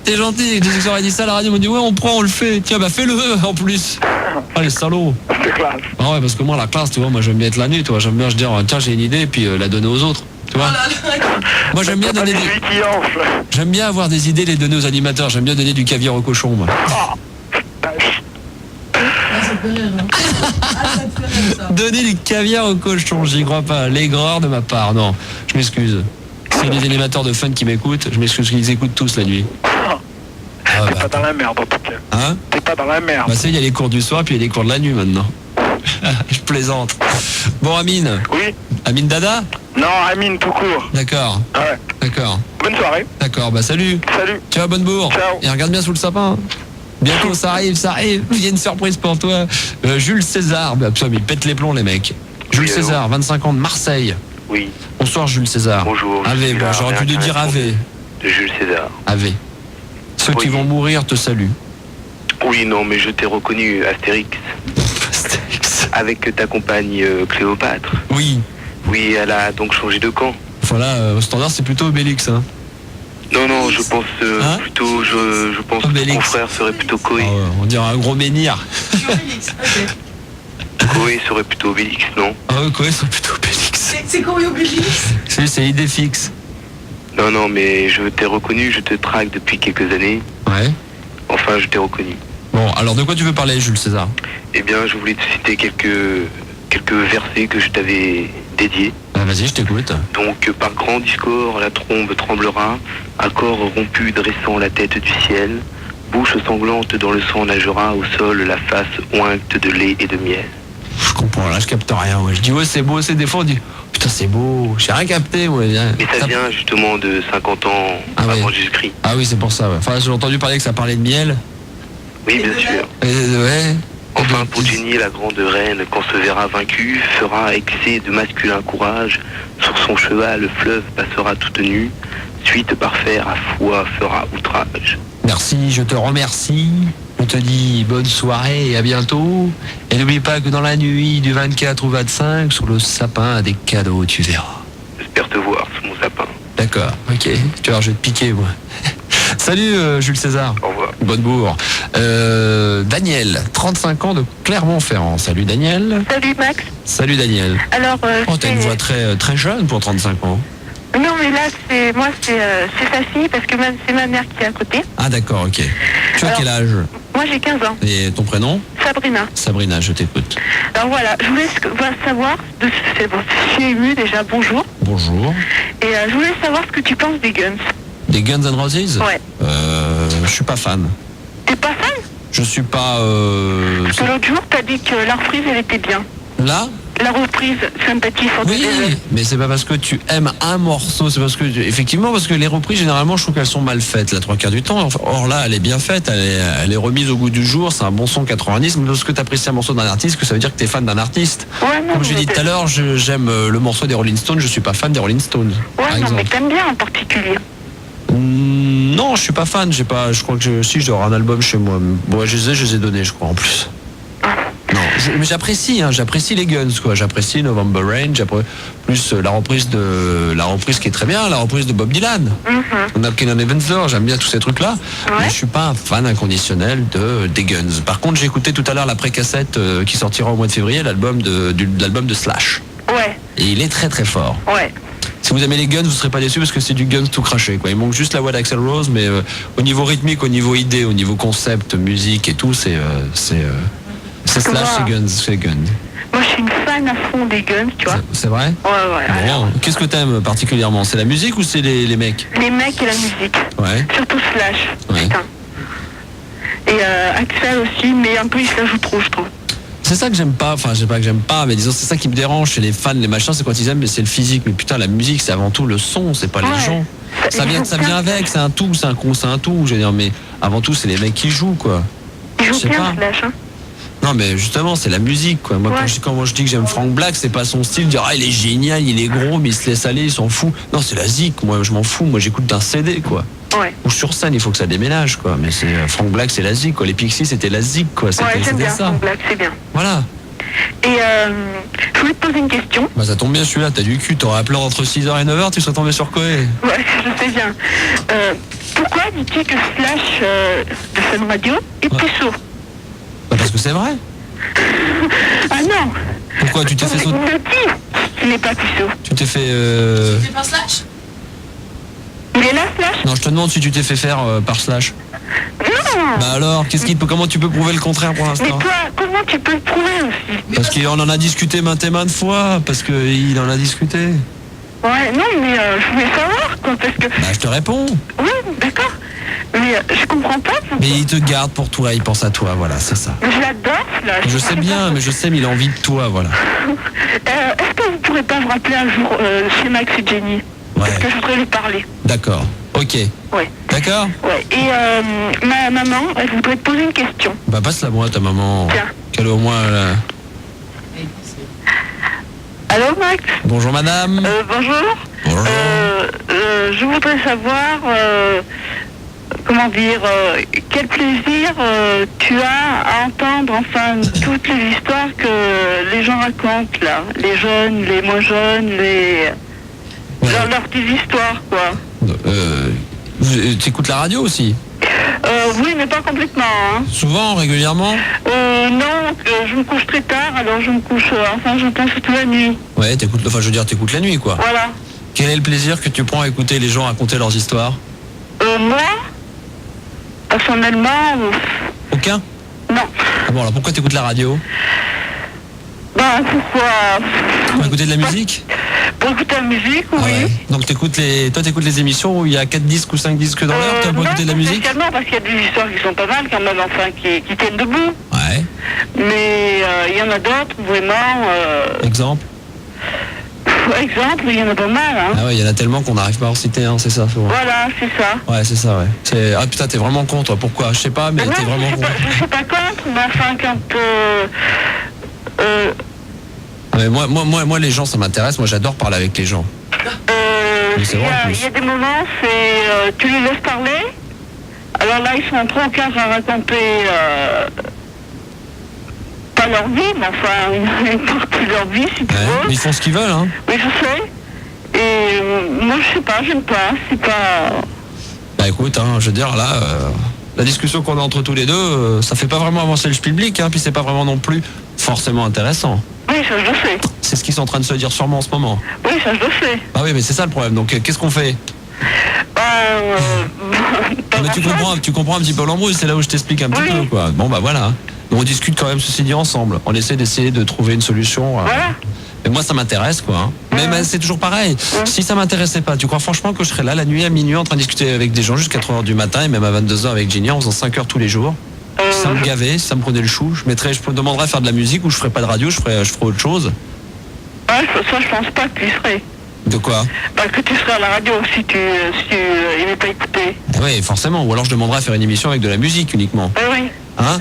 [SPEAKER 1] T'es gentil, je aurais dit ça à la radio, on m'a dit ouais, on prend, on le fait. Tiens, bah fais-le en plus. Ah les salauds.
[SPEAKER 5] C'est classe.
[SPEAKER 1] Ah ouais, parce que moi la classe, tu vois, moi j'aime bien être la nuit, tu vois, j'aime bien je dire tiens, j'ai une idée et puis la donner aux autres, tu vois. Moi j'aime bien
[SPEAKER 5] T'as pas
[SPEAKER 1] donner
[SPEAKER 5] des yeux qui enflent.
[SPEAKER 1] j'aime bien avoir des idées, les donner aux animateurs, j'aime bien donner du caviar au cochon, moi.
[SPEAKER 3] Ah, ça te fait rire, hein. Ah, ça te fait rire, ça.
[SPEAKER 1] Donner du caviar au cochon, j'y crois pas. L'aigreur de ma part, non, je m'excuse. S'il y a des animateurs de fun qui m'écoutent, je m'excuse qu'ils écoutent tous la nuit. Ah,
[SPEAKER 5] T'es
[SPEAKER 1] bah,
[SPEAKER 5] pas dans la merde en tout cas.
[SPEAKER 1] hein?
[SPEAKER 5] T'es pas dans la merde.
[SPEAKER 1] Bah, il y a les cours du soir, puis il y a les cours de la nuit maintenant. Je plaisante. Bon, Amine.
[SPEAKER 5] Oui.
[SPEAKER 1] Amine Dada?
[SPEAKER 5] Non, Amine, tout court.
[SPEAKER 1] D'accord,
[SPEAKER 5] Ouais.
[SPEAKER 1] d'accord,
[SPEAKER 5] Bonne soirée.
[SPEAKER 1] d'accord, bah salut.
[SPEAKER 5] Salut.
[SPEAKER 1] Ciao, bonne bourre.
[SPEAKER 5] Ciao.
[SPEAKER 1] Et regarde bien sous le sapin. Bientôt, ça arrive, il y a une surprise pour toi. Jules César, bah, putain, mais ils pètent les plombs, les mecs. Jules
[SPEAKER 2] Oui, allô.
[SPEAKER 1] César, 25 ans de Marseille.
[SPEAKER 2] Oui,
[SPEAKER 1] Bonsoir Jules César.
[SPEAKER 2] bonjour. je
[SPEAKER 1] Ave,
[SPEAKER 2] suis
[SPEAKER 1] bon,
[SPEAKER 2] la
[SPEAKER 1] j'aurais pu te dire
[SPEAKER 2] réincarnation
[SPEAKER 1] Ave.
[SPEAKER 2] De Jules César.
[SPEAKER 1] Ave. Ceux qui
[SPEAKER 2] Oui.
[SPEAKER 1] vont mourir te saluent.
[SPEAKER 2] Oui, non, mais je t'ai reconnu, Astérix, avec ta compagne Cléopâtre.
[SPEAKER 1] Oui.
[SPEAKER 2] Oui, elle a donc changé de camp.
[SPEAKER 1] Voilà, au standard c'est plutôt Obélix. Hein.
[SPEAKER 2] Non, non, je pense
[SPEAKER 1] Hein
[SPEAKER 2] plutôt, je pense que
[SPEAKER 1] Obélix.
[SPEAKER 2] ton frère serait plutôt Coé.
[SPEAKER 1] Ah ouais, on dirait un gros menhir.
[SPEAKER 3] Obélix, ok.
[SPEAKER 2] Coé serait plutôt Obélix, non?
[SPEAKER 1] Ah ouais, Coé c'est plutôt Obélix.
[SPEAKER 3] C'est quoi Obélix?
[SPEAKER 1] C'est idée fixe.
[SPEAKER 2] Non, non, mais je t'ai reconnu, je te traque depuis quelques années.
[SPEAKER 1] Ouais.
[SPEAKER 2] Enfin, je t'ai reconnu.
[SPEAKER 1] Bon, alors de quoi tu veux parler Jules César?
[SPEAKER 2] Eh bien, je voulais te citer quelques versets que je t'avais dédiés.
[SPEAKER 1] Ah, vas-y, je t'écoute.
[SPEAKER 2] Donc, par grand discord, la trombe tremblera, accord rompu dressant la tête du ciel, bouche sanglante dans le sang nagera, au sol la face ointe de lait et de miel.
[SPEAKER 1] Je comprends, là je capte rien. Ouais. Je dis ouais c'est beau, c'est des fois on dit putain c'est beau, j'ai rien capté. Ouais.
[SPEAKER 2] Mais ça vient justement de 50 ans
[SPEAKER 1] Ah ouais.
[SPEAKER 2] avant Jésus-Christ.
[SPEAKER 1] Ah oui c'est pour ça. Ouais. Enfin j'ai entendu parler que ça parlait de miel.
[SPEAKER 2] Oui, bien sûr.
[SPEAKER 1] Ouais.
[SPEAKER 2] Enfin, pour Jenny, la grande reine, quand se verra vaincue, fera excès de masculin courage. Sur son cheval, le fleuve passera toute nue. Suite par fer à foi fera outrage.
[SPEAKER 1] Merci, je te remercie. Je te dis bonne soirée et à bientôt. Et n'oublie pas que dans la nuit du 24 au 25, sur le sapin des cadeaux, tu verras.
[SPEAKER 2] J'espère te voir sous mon sapin.
[SPEAKER 1] D'accord, ok. Tu vois, je vais te piquer moi. Salut Jules César.
[SPEAKER 2] Au revoir.
[SPEAKER 1] Bonne bourre. Daniel, 35 ans de Clermont-Ferrand. Salut Daniel.
[SPEAKER 5] Salut Max.
[SPEAKER 1] Salut Daniel.
[SPEAKER 5] Alors,
[SPEAKER 1] Oh, t'as une voix très, très jeune pour 35 ans.
[SPEAKER 5] non mais là c'est sa fille parce que c'est ma mère qui est à côté.
[SPEAKER 1] Ah d'accord, ok. Tu as
[SPEAKER 5] Alors-
[SPEAKER 1] quel âge?
[SPEAKER 5] Moi j'ai 15 ans.
[SPEAKER 1] Et ton prénom?
[SPEAKER 5] Sabrina.
[SPEAKER 1] Sabrina, je t'écoute.
[SPEAKER 5] Alors voilà, je voulais savoir, c'est bon, je suis émue déjà, bonjour.
[SPEAKER 1] Bonjour.
[SPEAKER 5] Et je voulais savoir ce que tu penses des Guns.
[SPEAKER 1] Des Guns N' Roses?
[SPEAKER 5] Ouais.
[SPEAKER 1] Je suis pas fan.
[SPEAKER 5] T'es pas fan?
[SPEAKER 1] Je suis pas...
[SPEAKER 5] Parce que l'autre jour t'as dit que la reprise elle était bien.
[SPEAKER 1] Là?
[SPEAKER 5] La reprise Sympathie for the
[SPEAKER 1] Oui,
[SPEAKER 5] Devil.
[SPEAKER 1] mais c'est pas parce que tu aimes un morceau, c'est parce que, effectivement, parce que les reprises, généralement, je trouve qu'elles sont mal faites, la trois quarts du temps. Or là, elle est bien faite, elle est remise au goût du jour, c'est un bon son 90, mais lorsque tu apprécies un morceau d'un artiste, que ça veut dire que tu es fan d'un artiste.
[SPEAKER 5] Ouais, non,
[SPEAKER 1] Comme j'ai
[SPEAKER 5] mais
[SPEAKER 1] dit tout à l'heure, j'aime le morceau des Rolling Stones, je suis pas fan des Rolling Stones.
[SPEAKER 5] Ouais,
[SPEAKER 1] par
[SPEAKER 5] non, mais
[SPEAKER 1] exemple.
[SPEAKER 5] t'aimes bien en particulier.
[SPEAKER 1] Non, je suis pas fan, je crois que si, je dois avoir un album chez moi. Bon, je les ai donnés, je crois, en plus. Non, mais j'apprécie, j'apprécie les Guns, quoi. J'apprécie November Rain, plus la reprise qui est très bien, la reprise de Bob Dylan. Napkin on Heaven's Door, j'aime bien tous ces trucs-là.
[SPEAKER 5] Ouais.
[SPEAKER 1] Mais je suis pas un fan inconditionnel des Guns. Par contre, j'ai écouté tout à l'heure la pré-cassette qui sortira au mois de février, l'album de Slash.
[SPEAKER 5] Ouais,
[SPEAKER 1] Et il est très très fort.
[SPEAKER 5] ouais.
[SPEAKER 1] Si vous aimez les Guns, vous serez pas déçus parce que c'est du Guns tout craché, quoi. Il manque juste la voix d'Axl Rose, mais au niveau rythmique, au niveau idée, au niveau concept, musique et tout, c'est Slash, c'est Guns.
[SPEAKER 5] Moi je suis une fan à fond des Guns, tu vois.
[SPEAKER 1] C'est vrai?
[SPEAKER 5] Ouais.
[SPEAKER 1] Bon, qu'est-ce que t'aimes particulièrement? C'est la musique ou c'est les mecs?
[SPEAKER 5] Les mecs et la musique.
[SPEAKER 1] Ouais.
[SPEAKER 5] Surtout Slash.
[SPEAKER 1] Ouais.
[SPEAKER 5] Putain. Et Axel aussi, mais un peu il se la joue trop, je trouve.
[SPEAKER 1] C'est ça que j'aime pas, enfin je sais pas que j'aime pas, mais disons c'est ça qui me dérange chez les fans, les machins, c'est quand ils aiment, mais c'est le physique. Mais putain, la musique c'est avant tout le son, c'est pas
[SPEAKER 5] Ouais.
[SPEAKER 1] les gens. Ça vient avec, c'est un tout, c'est un tout, je veux dire, mais avant tout c'est les mecs qui jouent, quoi.
[SPEAKER 5] Il
[SPEAKER 1] Je
[SPEAKER 5] joue
[SPEAKER 1] sais
[SPEAKER 5] bien
[SPEAKER 1] pas.
[SPEAKER 5] Slash, hein.
[SPEAKER 1] Non mais justement c'est la musique, quoi. Moi
[SPEAKER 5] Ouais.
[SPEAKER 1] quand moi je dis que j'aime Frank Black, c'est pas son style, dire ah il est génial, il est gros, mais il se laisse aller, il s'en fout. Non c'est la zik, moi je m'en fous, moi j'écoute d'un CD, quoi.
[SPEAKER 5] Ouais.
[SPEAKER 1] Ou sur scène il faut que ça déménage, quoi. Mais c'est Frank Black c'est la zik, quoi. Les Pixies c'était la zik, quoi.
[SPEAKER 5] Ouais, j'aime
[SPEAKER 1] C'était
[SPEAKER 5] bien
[SPEAKER 1] ça.
[SPEAKER 5] son blague, c'est bien.
[SPEAKER 1] Voilà.
[SPEAKER 5] Et je voulais te poser une question.
[SPEAKER 1] Bah ça tombe bien celui-là, t'as du cul, t'aurais appelé entre 6h et 9h, tu serais tombé sur Coé.
[SPEAKER 5] Ouais, je sais bien. Pourquoi dis-tu que Slash de Fun Radio est plus sourd?
[SPEAKER 1] Bah parce que c'est vrai.
[SPEAKER 5] Ah non.
[SPEAKER 1] Pourquoi tu t'es fait
[SPEAKER 5] Il
[SPEAKER 1] sauter?
[SPEAKER 5] me dit qu'il n'est pas plus sourd.
[SPEAKER 1] Tu t'es fait
[SPEAKER 3] C'est pas Slash?
[SPEAKER 5] Il est là, Slash?
[SPEAKER 1] Non, je te demande si tu t'es fait faire par Slash.
[SPEAKER 5] Non.
[SPEAKER 1] Bah alors, comment tu peux prouver le contraire pour
[SPEAKER 5] Mais
[SPEAKER 1] l'instant?
[SPEAKER 5] toi, comment tu peux le prouver aussi?
[SPEAKER 1] Parce qu'on en a discuté maintes et maintes fois, parce qu'il en a discuté.
[SPEAKER 5] Ouais, non, mais je voulais savoir, quoi, parce que...
[SPEAKER 1] Bah je te réponds.
[SPEAKER 5] Oui, d'accord. Mais je comprends pas pourquoi.
[SPEAKER 1] Mais il te garde pour toi, il pense à toi, voilà, c'est ça.
[SPEAKER 5] Mais je l'adore, Slash.
[SPEAKER 1] Je sais bien, mais je sais, mais il a envie de toi, voilà.
[SPEAKER 5] Est-ce que vous pourrez pas vous rappeler un jour chez Max et Jenny?
[SPEAKER 1] Ouais.
[SPEAKER 5] Parce que je voudrais lui parler.
[SPEAKER 1] D'accord, ok.
[SPEAKER 5] Ouais.
[SPEAKER 1] D'accord?
[SPEAKER 5] Ouais. Et ma maman, elle voudrait te poser une question.
[SPEAKER 1] Bah passe-la moi, ta maman.
[SPEAKER 5] Tiens.
[SPEAKER 1] Qu'elle ait au moins...
[SPEAKER 5] Allô, Max?
[SPEAKER 1] Bonjour madame.
[SPEAKER 5] Bonjour.
[SPEAKER 1] Bonjour.
[SPEAKER 5] Je voudrais savoir, comment dire, quel plaisir tu as à entendre, enfin, toutes les histoires que les gens racontent, là. Les jeunes, les moins jeunes, leurs petites histoires, quoi.
[SPEAKER 1] Tu écoutes la radio aussi?
[SPEAKER 5] Oui, mais pas complètement, hein.
[SPEAKER 1] Souvent, régulièrement?
[SPEAKER 5] Non, je me couche très tard, alors je me couche, enfin, j'entends surtout la nuit.
[SPEAKER 1] Ouais, t'écoutes la nuit, quoi.
[SPEAKER 5] Voilà.
[SPEAKER 1] Quel est le plaisir que tu prends à écouter les gens raconter leurs histoires?
[SPEAKER 5] Moi, personnellement,
[SPEAKER 1] Aucun?
[SPEAKER 5] non.
[SPEAKER 1] Ah bon, alors pourquoi t'écoutes la radio?
[SPEAKER 5] Ben, pourquoi?
[SPEAKER 1] Pour écouter de la musique?
[SPEAKER 5] Pour écouter la musique, oui.
[SPEAKER 1] Ah ouais. Donc t'écoutes les émissions où il y a 4 disques ou 5 disques dans l'heure, toi, pour écouter de la musique?
[SPEAKER 5] Non, parce qu'il y a des histoires qui sont pas mal quand même, enfin, qui tiennent debout.
[SPEAKER 1] Ouais.
[SPEAKER 5] Mais il y en a d'autres, vraiment...
[SPEAKER 1] Exemple?
[SPEAKER 5] Exemple, il y en a pas mal, hein.
[SPEAKER 1] Ah ouais, il y en a tellement qu'on n'arrive pas à en citer un, c'est ça, souvent.
[SPEAKER 5] Voilà, c'est ça.
[SPEAKER 1] Ouais, c'est ça, ouais. Ah putain, t'es vraiment con, toi. Pourquoi? Je sais pas, mais
[SPEAKER 5] Non,
[SPEAKER 1] t'es vraiment con.
[SPEAKER 5] je suis pas contre, mais enfin, quand...
[SPEAKER 1] Mais moi, les gens, ça m'intéresse. Moi, j'adore parler avec les gens. Mais c'est vrai, en plus.
[SPEAKER 5] Il y a des moments, c'est... tu les laisses parler. Alors là, ils sont trop au quart à raconter... pas leur vie, mais enfin, une partie de leur vie, si tu
[SPEAKER 1] Ouais,
[SPEAKER 5] veux.
[SPEAKER 1] mais ils font ce qu'ils veulent, hein.
[SPEAKER 5] Oui, je sais. Et moi, je sais pas, j'aime pas. C'est pas...
[SPEAKER 1] Bah écoute, hein, je veux dire, là, la discussion qu'on a entre tous les deux, ça fait pas vraiment avancer le public, hein, puis c'est pas vraiment non plus forcément intéressant.
[SPEAKER 5] Oui, ça, je le sais.
[SPEAKER 1] C'est ce qu'ils sont en train de se dire sûrement en ce moment.
[SPEAKER 5] Oui, ça, je le sais.
[SPEAKER 1] Ah oui, mais c'est ça le problème. Donc, qu'est-ce qu'on fait?
[SPEAKER 5] Pas
[SPEAKER 1] Mais
[SPEAKER 5] grand-chose.
[SPEAKER 1] tu comprends un petit peu l'embrouille, c'est là où je t'explique un petit
[SPEAKER 5] Oui.
[SPEAKER 1] peu, quoi. Bon, bah voilà. Donc, on discute quand même, ceci dit, ensemble. On essaie d'essayer de trouver une solution.
[SPEAKER 5] Voilà.
[SPEAKER 1] Mais moi, ça m'intéresse, quoi. Hein. Mais c'est toujours pareil. Si ça m'intéressait pas, tu crois franchement que je serais là la nuit à minuit en train de discuter avec des gens jusqu'à 3h du matin et même à 22h avec Ginny en faisant 5 heures tous les jours? Ça me gavait, ça me prenait le chou. Je me demanderais à faire de la musique ou je ferais pas de radio, je ferais autre chose.
[SPEAKER 5] Ouais, ça, je pense pas que tu serais.
[SPEAKER 1] De quoi?
[SPEAKER 5] Bah, que tu serais à la radio si tu aimais pas écouter.
[SPEAKER 1] Oui, forcément. Ou alors je demanderais à faire une émission avec de la musique uniquement.
[SPEAKER 5] Oui.
[SPEAKER 1] Hein?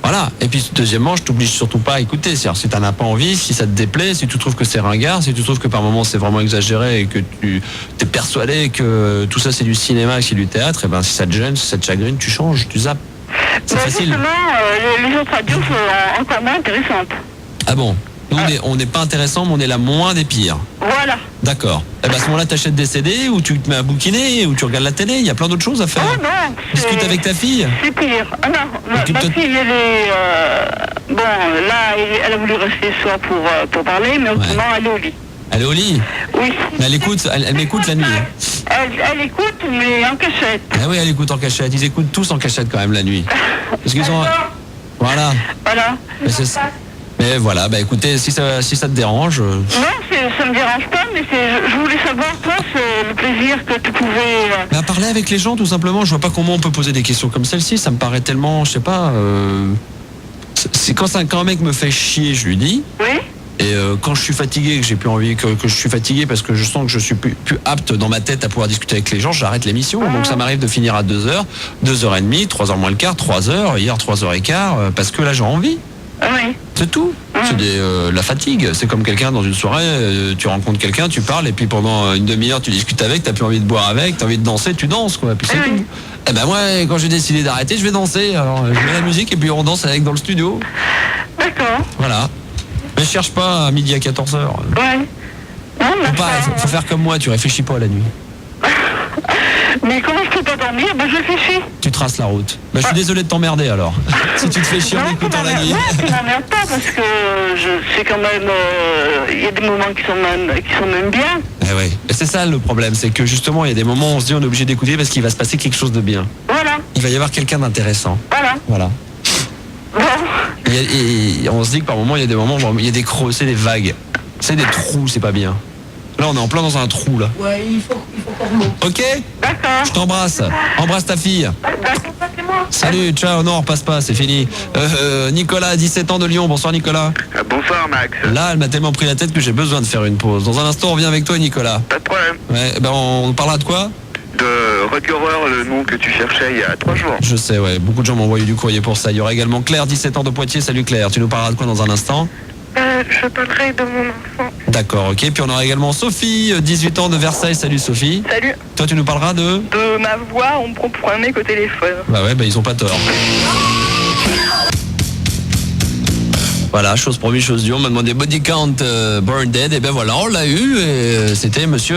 [SPEAKER 1] Voilà. Et puis deuxièmement, je t'oblige surtout pas à écouter. C'est-à-dire si t'en as pas envie, si ça te déplaît, si tu trouves que c'est ringard, si tu trouves que par moments c'est vraiment exagéré et que tu t'es persuadé que tout ça c'est du cinéma et que c'est du théâtre, et ben si ça te gêne, si ça te chagrine, tu changes, tu zappes. C'est
[SPEAKER 5] Mais
[SPEAKER 1] facile.
[SPEAKER 5] justement, les autres radios sont encore moins intéressantes.
[SPEAKER 1] Ah bon? Nous, on n'est pas intéressant, mais on est la moins des pires.
[SPEAKER 5] Voilà.
[SPEAKER 1] D'accord. Et ben à ce moment-là, t'achètes des CD ou tu te melle à bouquiner ou tu regardes la télé. Il y a plein d'autres choses à faire.
[SPEAKER 5] Oh non.
[SPEAKER 1] Discute avec ta fille.
[SPEAKER 5] C'est pire. Ah non, ma
[SPEAKER 1] Occupe-toi-
[SPEAKER 5] fille, elle est... bon, là, elle a voulu rester ce soir pour parler, mais autrement, elle est au lit.
[SPEAKER 1] Elle est au lit.
[SPEAKER 5] Oui.
[SPEAKER 1] Mais elle m'écoute la nuit.
[SPEAKER 5] Elle écoute, mais en cachette.
[SPEAKER 1] Ah oui, elle écoute en cachette. Ils écoutent tous en cachette quand même la nuit. Parce qu'ils ont... Voilà.
[SPEAKER 5] Voilà.
[SPEAKER 1] Mais, mais voilà, bah écoutez, si ça te dérange...
[SPEAKER 5] Non, ça me dérange pas, mais je voulais savoir, toi, c'est le plaisir que tu pouvais...
[SPEAKER 1] Bah parler avec les gens tout simplement. Je vois pas comment on peut poser des questions comme celle-ci. Ça me paraît tellement, je sais pas... C'est quand un mec me fait chier, je lui dis.
[SPEAKER 5] Oui.
[SPEAKER 1] Et quand je suis fatigué, que j'ai plus envie, que je suis fatigué parce que je sens que je suis plus apte dans ma tête à pouvoir discuter avec les gens, j'arrête l'émission. Donc ça m'arrive de finir à 2h, 2h30, 3h moins le quart, 3h, hier 3h15, parce que là j'ai envie.
[SPEAKER 5] Oui.
[SPEAKER 1] C'est tout. C'est la fatigue. C'est comme quelqu'un dans une soirée, tu rencontres quelqu'un, tu parles et puis pendant une demi-heure tu discutes avec, t'as plus envie de boire avec, t'as envie de danser, tu danses quoi. Puis c'est tout. Et ben moi quand j'ai décidé d'arrêter, je vais danser. Alors je mets la musique et puis on danse avec dans le studio.
[SPEAKER 5] D'accord.
[SPEAKER 1] Voilà. Mais cherche pas à midi à 14h.
[SPEAKER 5] Ouais. Non, mais
[SPEAKER 1] Faut faire comme moi, tu réfléchis pas la nuit.
[SPEAKER 5] Mais comment je peux pas dormir? Ben je réfléchis.
[SPEAKER 1] Tu traces la route. Bah, je suis désolé de t'emmerder alors. Si tu te fais chier en écoutant la nuit.
[SPEAKER 5] Non, tu m'emmerdes pas parce que c'est quand même... Il y a des moments qui sont même bien.
[SPEAKER 1] Eh ouais. Et c'est ça le problème, c'est que justement il y a des moments où on se dit on est obligé d'écouter parce qu'il va se passer quelque chose de bien.
[SPEAKER 5] Voilà.
[SPEAKER 1] Il va y avoir quelqu'un d'intéressant.
[SPEAKER 5] Voilà. Bon.
[SPEAKER 1] Et on se dit que par moments il y a des moments où il y a des creux, c'est des vagues. C'est des trous, c'est pas bien. Là on est en plein dans un trou là.
[SPEAKER 3] Ouais, il faut qu'on remonte.
[SPEAKER 1] Ok?
[SPEAKER 5] D'accord.
[SPEAKER 1] Je t'embrasse. Embrasse ta fille.
[SPEAKER 5] D'accord, c'est moi.
[SPEAKER 1] Salut, ciao, non on repasse pas, c'est fini. Nicolas, 17 ans de Lyon, bonsoir Nicolas.
[SPEAKER 2] Bonsoir Max.
[SPEAKER 1] Là elle m'a tellement pris la tête que j'ai besoin de faire une pause. Dans un instant on revient avec toi Nicolas.
[SPEAKER 2] Pas de problème.
[SPEAKER 1] Ouais, ben on parlera de quoi?
[SPEAKER 2] De Rock Horror, le nom que tu cherchais il y a 3 jours.
[SPEAKER 1] Je sais, ouais, beaucoup de gens m'ont envoyé du courrier pour ça. Il y aura également Claire, 17 ans de Poitiers. Salut Claire, tu nous parleras de quoi dans un instant?
[SPEAKER 5] Je parlerai de mon enfant.
[SPEAKER 1] D'accord, ok. Puis on aura également Sophie, 18 ans de Versailles. Salut Sophie.
[SPEAKER 5] Salut.
[SPEAKER 1] Toi, tu nous parleras de...
[SPEAKER 5] De ma voix, on me prend pour un mec au téléphone.
[SPEAKER 1] Bah ouais, bah ils ont pas tort. Voilà, chose promise, chose due. On m'a demandé Body Count Born Dead. Et ben voilà, on l'a eu. Et c'était monsieur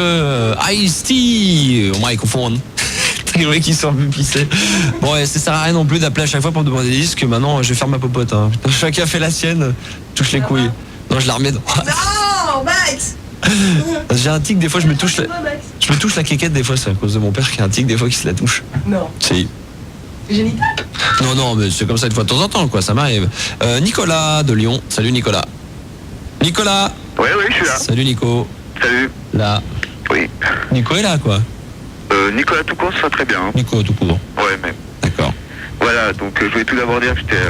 [SPEAKER 1] Ice-T. On va y confondre. Les mecs qui sont pissés. Bon, et ça sert à rien non plus d'appeler à chaque fois pour me demander des disques. Maintenant, je vais faire ma popote. Hein. Chacun fait la sienne. Touche les couilles. Non, je la remets dans...
[SPEAKER 3] Non, Max.
[SPEAKER 1] J'ai un tic, des fois je me touche la quéquette, des fois c'est à cause de mon père qui a un tic, des fois qui se la touche.
[SPEAKER 3] Non.
[SPEAKER 1] Si.
[SPEAKER 3] C'est génital.
[SPEAKER 1] Non, mais c'est comme ça une fois de temps en temps, quoi, ça m'arrive. Nicolas de Lyon. Salut Nicolas. Nicolas.
[SPEAKER 2] Oui, je suis là.
[SPEAKER 1] Salut Nico.
[SPEAKER 2] Salut.
[SPEAKER 1] Là.
[SPEAKER 2] Oui.
[SPEAKER 1] Nico est là, quoi.
[SPEAKER 2] Nicolas tout court, ça va très bien. Hein.
[SPEAKER 1] Nico tout court.
[SPEAKER 2] Ouais, même.
[SPEAKER 1] D'accord.
[SPEAKER 2] Voilà, donc je voulais tout d'abord dire que j'étais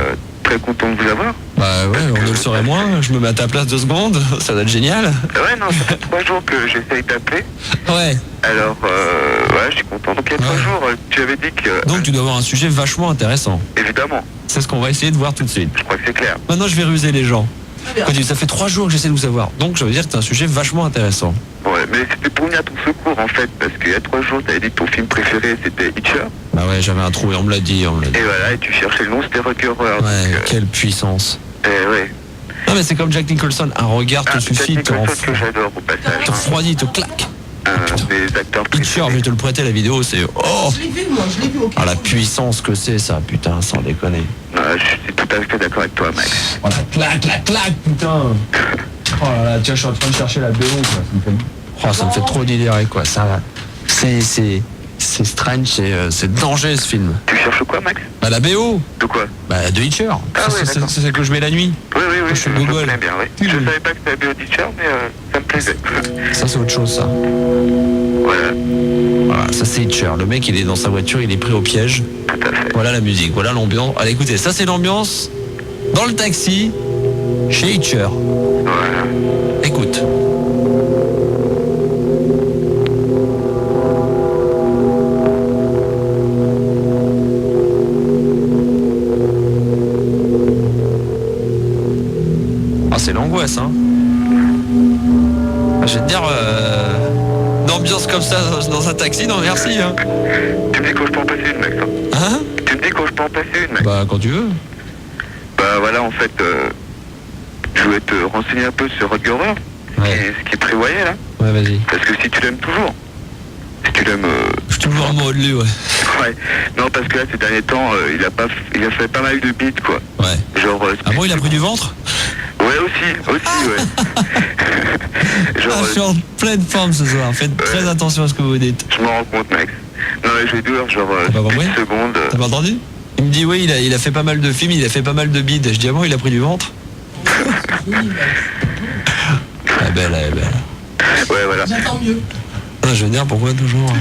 [SPEAKER 2] très content de vous avoir.
[SPEAKER 1] Bah ouais, on ne le saurait moins. Je me mets à ta place 2 secondes. Ça va être génial.
[SPEAKER 2] Ouais, non, ça fait 3 jours que j'essaye d'appeler.
[SPEAKER 1] Ouais.
[SPEAKER 2] Alors, ouais, je suis content. Donc il y a 3 jours, tu avais dit que...
[SPEAKER 1] Donc tu dois avoir un sujet vachement intéressant.
[SPEAKER 2] Évidemment,
[SPEAKER 1] C'est ce qu'on va essayer de voir tout de suite.
[SPEAKER 2] je crois que c'est clair.
[SPEAKER 1] Maintenant je vais ruser les gens.
[SPEAKER 3] Très bien.
[SPEAKER 1] Quand tu dis, ça fait 3 jours que j'essaie de vous savoir. Donc ça veut dire que c'est un sujet vachement intéressant.
[SPEAKER 2] Ouais, mais c'était pour venir à ton secours en fait, parce qu'il y a 3 jours, tu avais dit que ton film préféré c'était Hitcher.
[SPEAKER 1] Bah ouais, j'avais un trou et on me l'a dit.
[SPEAKER 2] Et voilà, et tu cherchais le nom, c'était Rocky Horror.
[SPEAKER 1] Ouais,
[SPEAKER 2] donc,
[SPEAKER 1] quelle puissance.
[SPEAKER 2] ouais.
[SPEAKER 1] Non mais c'est comme Jack Nicholson, un regard te suffit,
[SPEAKER 2] Jack
[SPEAKER 1] te
[SPEAKER 2] Nicholson que j'adore au passage.
[SPEAKER 1] te refroidit, te claque.
[SPEAKER 2] Un des acteurs
[SPEAKER 1] Hitcher, je
[SPEAKER 2] préférés.
[SPEAKER 1] vais te le prêter la vidéo, c'est oh,
[SPEAKER 3] Je l'ai vu, moi, je l'ai vu.
[SPEAKER 1] ah, la puissance que c'est ça, putain, sans déconner.
[SPEAKER 2] Non, je suis tout à fait d'accord avec toi, Max.
[SPEAKER 1] Oh la claque, putain. Oh là là, tiens, je suis en train de chercher la BO, quoi. Ça me fait trop délirer, quoi. Ça, c'est strange, c'est danger ce film.
[SPEAKER 2] Tu cherches quoi, Max?
[SPEAKER 1] Bah la BO,
[SPEAKER 2] De quoi?
[SPEAKER 1] bah de Hitcher.
[SPEAKER 2] Ah ouais,
[SPEAKER 1] C'est
[SPEAKER 2] d'accord.
[SPEAKER 1] celle que je mets la nuit.
[SPEAKER 2] Oui,
[SPEAKER 1] je suis
[SPEAKER 2] je
[SPEAKER 1] Google.
[SPEAKER 2] connais bien, oui.
[SPEAKER 1] Oui,
[SPEAKER 2] Je
[SPEAKER 1] oui.
[SPEAKER 2] savais pas que c'était la BO d'Hitcher, mais ça me plaisait.
[SPEAKER 1] Ça c'est autre chose, ça.
[SPEAKER 2] Voilà,
[SPEAKER 1] Voilà, ça c'est Hitcher. Le mec, il est dans sa voiture, il est pris au piège.
[SPEAKER 2] tout à fait.
[SPEAKER 1] Voilà la musique, voilà l'ambiance. Allez, écoutez, ça c'est l'ambiance dans le taxi chez Hitcher.
[SPEAKER 2] Voilà.
[SPEAKER 1] Écoute. Ah, c'est l'angoisse, hein. Ah, je vais te dire, d'ambiance comme ça dans un taxi, non merci, hein.
[SPEAKER 2] Tu me dis que je peux en passer une, Max. Hein?
[SPEAKER 1] Hein?
[SPEAKER 2] Tu me dis que je peux en passer une, Max.
[SPEAKER 1] Bah, quand tu veux.
[SPEAKER 2] Bah voilà, en fait, je voulais te renseigner un peu sur Rocky Horror,
[SPEAKER 1] Ouais.
[SPEAKER 2] ce qu'il prévoyait là.
[SPEAKER 1] Ouais, vas-y.
[SPEAKER 2] Parce que si tu l'aimes toujours, si tu l'aimes...
[SPEAKER 1] Je suis toujours en mode lui, ouais.
[SPEAKER 2] ouais. Non, parce que là, ces derniers temps, il a fait pas mal de beats, quoi.
[SPEAKER 1] Ouais.
[SPEAKER 2] Genre...
[SPEAKER 1] Ah bon, il a pris du ventre?
[SPEAKER 2] Ouais, aussi, ouais. Genre,
[SPEAKER 1] Ah, je suis en pleine forme ce soir. Faites très attention à ce que vous dites.
[SPEAKER 2] je m'en rends compte, Max. Non, mais je vais dire, genre,
[SPEAKER 1] T'as pas compris
[SPEAKER 2] 10 secondes.
[SPEAKER 1] T'as pas entendu? Il me dit oui, il a fait pas mal de films, il a fait pas mal de bides. Je dis ah bon, il a pris du ventre? Elle est belle, elle est belle.
[SPEAKER 2] Ouais, voilà.
[SPEAKER 3] J'attends mieux.
[SPEAKER 1] Ah, je veux dire pourquoi toujours?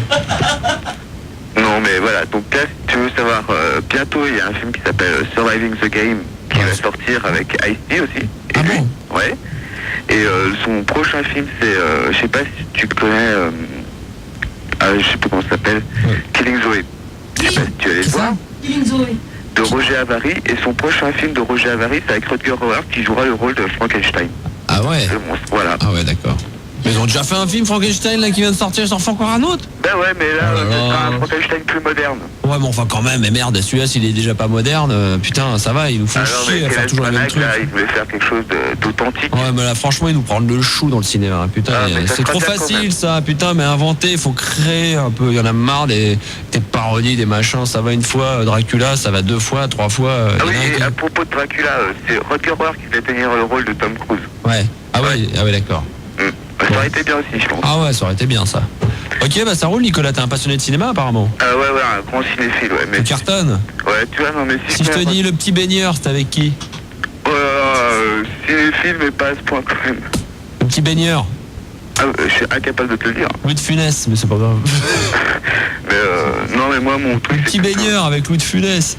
[SPEAKER 2] Non, mais voilà. Donc là, si tu veux savoir, bientôt, il y a un film qui s'appelle Surviving the Game qui va sortir avec Ice-T aussi. Et
[SPEAKER 1] Ah
[SPEAKER 2] lui,
[SPEAKER 1] bon?
[SPEAKER 2] Ouais. Et son prochain film, c'est, je sais pas si tu le connais, je sais pas comment ça s'appelle,
[SPEAKER 1] Ouais.
[SPEAKER 2] Killing Zoe. Je sais pas si tu allais le
[SPEAKER 1] C'est ça?
[SPEAKER 2] voir.
[SPEAKER 3] Killing Zoe.
[SPEAKER 2] De Roger Avary. Et son prochain film de Roger Avary, c'est avec Rutger Hauer qui jouera le rôle de Frankenstein.
[SPEAKER 1] Ah ouais?
[SPEAKER 2] Le monstre, voilà.
[SPEAKER 1] Ah ouais, d'accord. Mais ils ont déjà fait un film Frankenstein là qui vient de sortir, ils en font encore un autre?
[SPEAKER 2] Ben ouais, mais là,
[SPEAKER 1] Oh là
[SPEAKER 2] ce
[SPEAKER 1] là.
[SPEAKER 2] sera un Frankenstein plus moderne.
[SPEAKER 1] Ouais, mais enfin quand même, mais merde, celui-là s'il est déjà pas moderne, putain, ça va, ils nous font
[SPEAKER 2] Alors,
[SPEAKER 1] chier à faire toujours les mêmes trucs.
[SPEAKER 2] là, il voulait faire quelque chose d'authentique.
[SPEAKER 1] Ouais, mais là, franchement, ils nous prennent le chou dans le cinéma. Hein. Putain,
[SPEAKER 2] Ah, mais ça
[SPEAKER 1] c'est
[SPEAKER 2] sera
[SPEAKER 1] trop
[SPEAKER 2] bien quand
[SPEAKER 1] facile
[SPEAKER 2] même.
[SPEAKER 1] ça. Putain, mais inventer, il faut créer un peu. Il y en a marre des parodies, des machins. Ça va une fois, Dracula, ça va 2 fois, 3 fois.
[SPEAKER 2] Ah
[SPEAKER 1] il y
[SPEAKER 2] oui,
[SPEAKER 1] en a un
[SPEAKER 2] et
[SPEAKER 1] qui-
[SPEAKER 2] à propos de Dracula, c'est Rutger Hauer qui va tenir le rôle de Tom Cruise.
[SPEAKER 1] Ouais. Ah ouais, d'accord.
[SPEAKER 2] Ça aurait été bien aussi, je pense.
[SPEAKER 1] Ah ouais, ça aurait été bien ça. Ok, bah ça roule, Nicolas. T'es un passionné de cinéma apparemment.
[SPEAKER 2] Ouais, un grand cinéphile, ouais. Mais
[SPEAKER 1] Tu cartonnes.
[SPEAKER 2] ouais, tu vois, non, mais
[SPEAKER 1] Si je te dis le petit baigneur, c'est avec qui?
[SPEAKER 2] cinéphile, mais pas à ce point quand même.
[SPEAKER 1] Le petit baigneur.
[SPEAKER 2] Ah, je suis incapable de te le dire.
[SPEAKER 1] Louis de Funès, mais c'est pas grave.
[SPEAKER 2] Mais non, mais moi, mon truc,
[SPEAKER 1] Le petit baigneur avec Louis de Funès.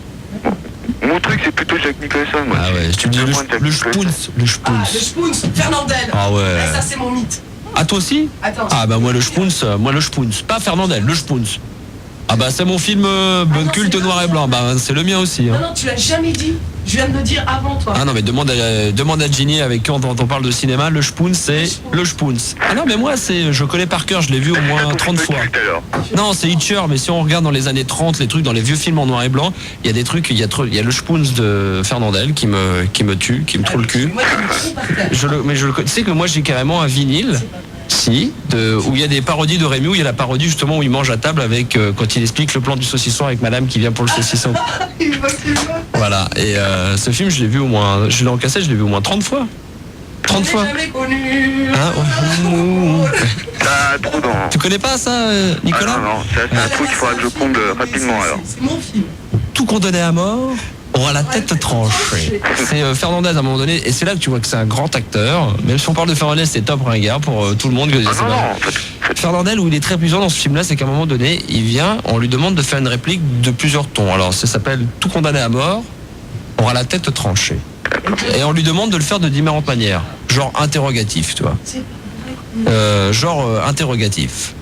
[SPEAKER 2] Mon truc, c'est plutôt Jack Nicholson, moi.
[SPEAKER 1] Ah ouais, je te dis
[SPEAKER 2] Moins Jack
[SPEAKER 1] le
[SPEAKER 2] Nicholson.
[SPEAKER 1] Spoons. Le
[SPEAKER 3] Ah,
[SPEAKER 1] Spoons.
[SPEAKER 3] le Spoons, Fernandel.
[SPEAKER 1] Ah ouais.
[SPEAKER 3] Ça, c'est mon mythe.
[SPEAKER 1] Ah toi aussi?
[SPEAKER 3] Attends.
[SPEAKER 1] Ah bah moi le Spoons, pas Fernandel, le Spoons. Ah bah c'est mon film
[SPEAKER 3] non,
[SPEAKER 1] culte
[SPEAKER 3] c'est
[SPEAKER 1] noir et blanc. Bah c'est le mien aussi. Hein.
[SPEAKER 3] Non, tu l'as jamais dit. Je viens de le dire avant toi.
[SPEAKER 1] Ah non mais demande à Ginny avec qui on parle de cinéma. Le Spoon c'est le Spoon. Ah non mais moi je connais par cœur. Je l'ai vu au moins 30 fois. Non c'est Hitcher. Mais si on regarde dans les années 30 les trucs dans les vieux films en noir et blanc, il y a des trucs. Il y a le Spoon de Fernandel qui me tue, qui me trouve le cul.
[SPEAKER 3] Moi, tu me
[SPEAKER 1] Tu sais que moi j'ai carrément un vinyle. Si, où il y a des parodies de Rému, où il y a la parodie justement où il mange à table avec quand il explique le plan du saucisson avec madame qui vient pour le saucisson. Voilà, et ce film je l'ai vu au moins, je l'ai en cassette, je l'ai vu au moins 30 fois. 30 fois.
[SPEAKER 3] jamais connu.
[SPEAKER 1] Hein, ouais.
[SPEAKER 2] Ah, trop dans...
[SPEAKER 1] Tu connais pas ça, Nicolas?
[SPEAKER 2] Ah, non, ça, c'est un truc qu'il faudra que je compte rapidement alors.
[SPEAKER 3] C'est mon film.
[SPEAKER 1] Tout condamné à mort aura la tête tranchée. C'est Fernandez à un moment donné, et c'est là que tu vois que c'est un grand acteur. Même si on parle de Fernandez, c'est top ringard pour tout le monde.
[SPEAKER 2] Ah non, en fait,
[SPEAKER 1] Fernandez, où il est très puissant dans ce film-là, c'est qu'à un moment donné, il vient, on lui demande de faire une réplique de plusieurs tons. Alors ça s'appelle Tout condamné à mort aura la tête tranchée. Et on lui demande de le faire de différentes manières. Genre interrogatif, tu vois. Interrogatif.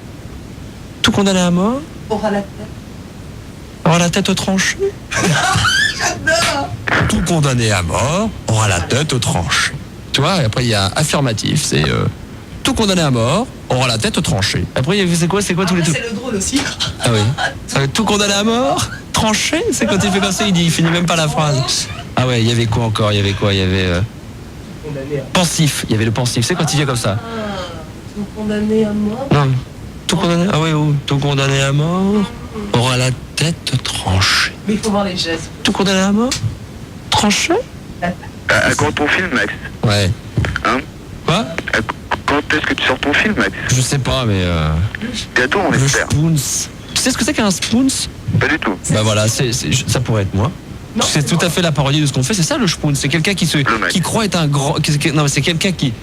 [SPEAKER 1] Tout condamné à mort
[SPEAKER 3] Aura la tête.
[SPEAKER 1] aura la tête tranchée.
[SPEAKER 3] J'adore.
[SPEAKER 1] Tout condamné à mort aura la tête tranchée. Tu vois, et après il y a affirmatif, c'est tout condamné à mort aura la tête tranchée. Après c'est quoi tous les
[SPEAKER 3] Après,
[SPEAKER 1] trucs?
[SPEAKER 3] c'est le drôle aussi.
[SPEAKER 1] Ah oui. Tout condamné à mort tranché, c'est quand il fait comme ça, il finit même pas la phrase. Ah ouais, il y avait quoi encore? Il y avait quoi? Il y avait pensif, il y avait le pensif, c'est quand il vient comme ça.
[SPEAKER 3] Tout condamné à mort.
[SPEAKER 1] Non. Tout condamné, ah ouais, tout condamné à mort aura la tête tranchée.
[SPEAKER 3] Mais il faut voir les gestes.
[SPEAKER 1] Tout condamné à mort tranché?
[SPEAKER 2] à quand ton film, Max?
[SPEAKER 1] Ouais.
[SPEAKER 2] Hein?
[SPEAKER 1] Quoi?
[SPEAKER 2] Quand est-ce que tu sors ton film, Max?
[SPEAKER 1] Je sais pas, mais
[SPEAKER 2] Bientôt, on
[SPEAKER 1] le
[SPEAKER 2] espère.
[SPEAKER 1] spoons. Tu sais ce que c'est qu'un spoons?
[SPEAKER 2] Pas du tout.
[SPEAKER 1] Bah voilà, ça pourrait être moi.
[SPEAKER 3] Non,
[SPEAKER 1] C'est tout à fait la parodie de ce qu'on fait. C'est ça le spoon. C'est quelqu'un qui croit être un grand. Non, mais c'est quelqu'un qui.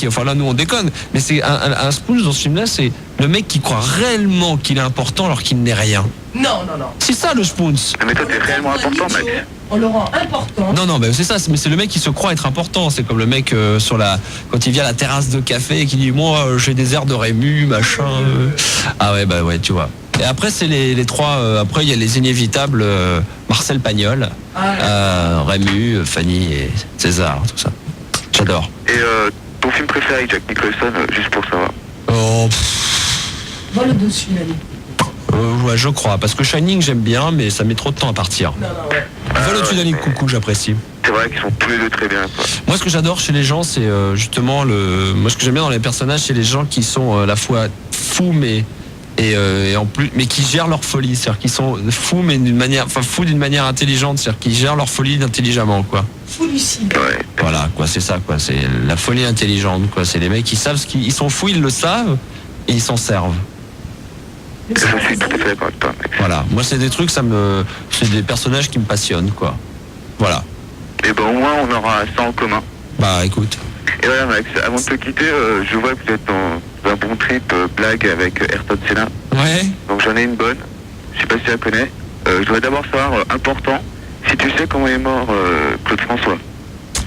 [SPEAKER 1] Enfin là, nous on déconne. Mais c'est un spoon dans ce film-là. C'est le mec qui croit réellement qu'il est important alors qu'il n'est rien.
[SPEAKER 3] Non.
[SPEAKER 1] C'est ça le spoon.
[SPEAKER 2] Mais toi, t'es réellement important, Max.
[SPEAKER 3] On le rend important.
[SPEAKER 1] Non, mais c'est ça. Mais c'est le mec qui se croit être important. C'est comme le mec quand il vient à la terrasse de café et qui dit moi j'ai des airs de Rému, machin. Ah ouais, bah ouais, tu vois. Et après c'est les trois. Après il y a les inévitables Marcel Pagnol, Rému, Fanny et César, tout ça. J'adore.
[SPEAKER 2] Et ton film préféré avec Jack Nicholson, juste pour savoir.
[SPEAKER 1] Oh,
[SPEAKER 3] Vois le dessus, Nani.
[SPEAKER 1] ouais, je crois. Parce que Shining j'aime bien, mais ça met trop de temps à partir.
[SPEAKER 3] Non, ouais.
[SPEAKER 1] Vol au-dessus d'un lit de coucou, j'apprécie.
[SPEAKER 2] C'est vrai qu'ils sont tous les deux très bien, quoi.
[SPEAKER 1] Moi, ce que j'adore chez les gens, c'est justement moi, ce que j'aime bien dans les personnages, c'est les gens qui sont à la fois fous, et en plus, mais qui gèrent leur folie, c'est-à-dire qu'ils sont fous, mais fous d'une manière intelligente, c'est-à-dire qu'ils gèrent leur folie intelligemment, quoi.
[SPEAKER 3] Fou lucide.
[SPEAKER 2] Ouais.
[SPEAKER 1] Voilà, quoi, c'est ça, quoi. C'est la folie intelligente, quoi. C'est les mecs qui savent ils sont fous, ils le savent, et ils s'en servent.
[SPEAKER 2] Je suis tout à fait d'accord avec toi, Max.
[SPEAKER 1] Voilà. Moi, c'est des trucs, c'est des personnages qui me passionnent, quoi. Voilà.
[SPEAKER 2] Et ben au moins, on aura ça en commun.
[SPEAKER 1] Bah, écoute.
[SPEAKER 2] Et voilà, Max, avant de te quitter, je vois que vous êtes dans un bon trip blague avec Ayrton Senna.
[SPEAKER 1] Ouais.
[SPEAKER 2] Donc j'en ai une bonne. Je sais pas si tu la connais. Je voudrais d'abord savoir, important, si tu sais comment est mort Claude François.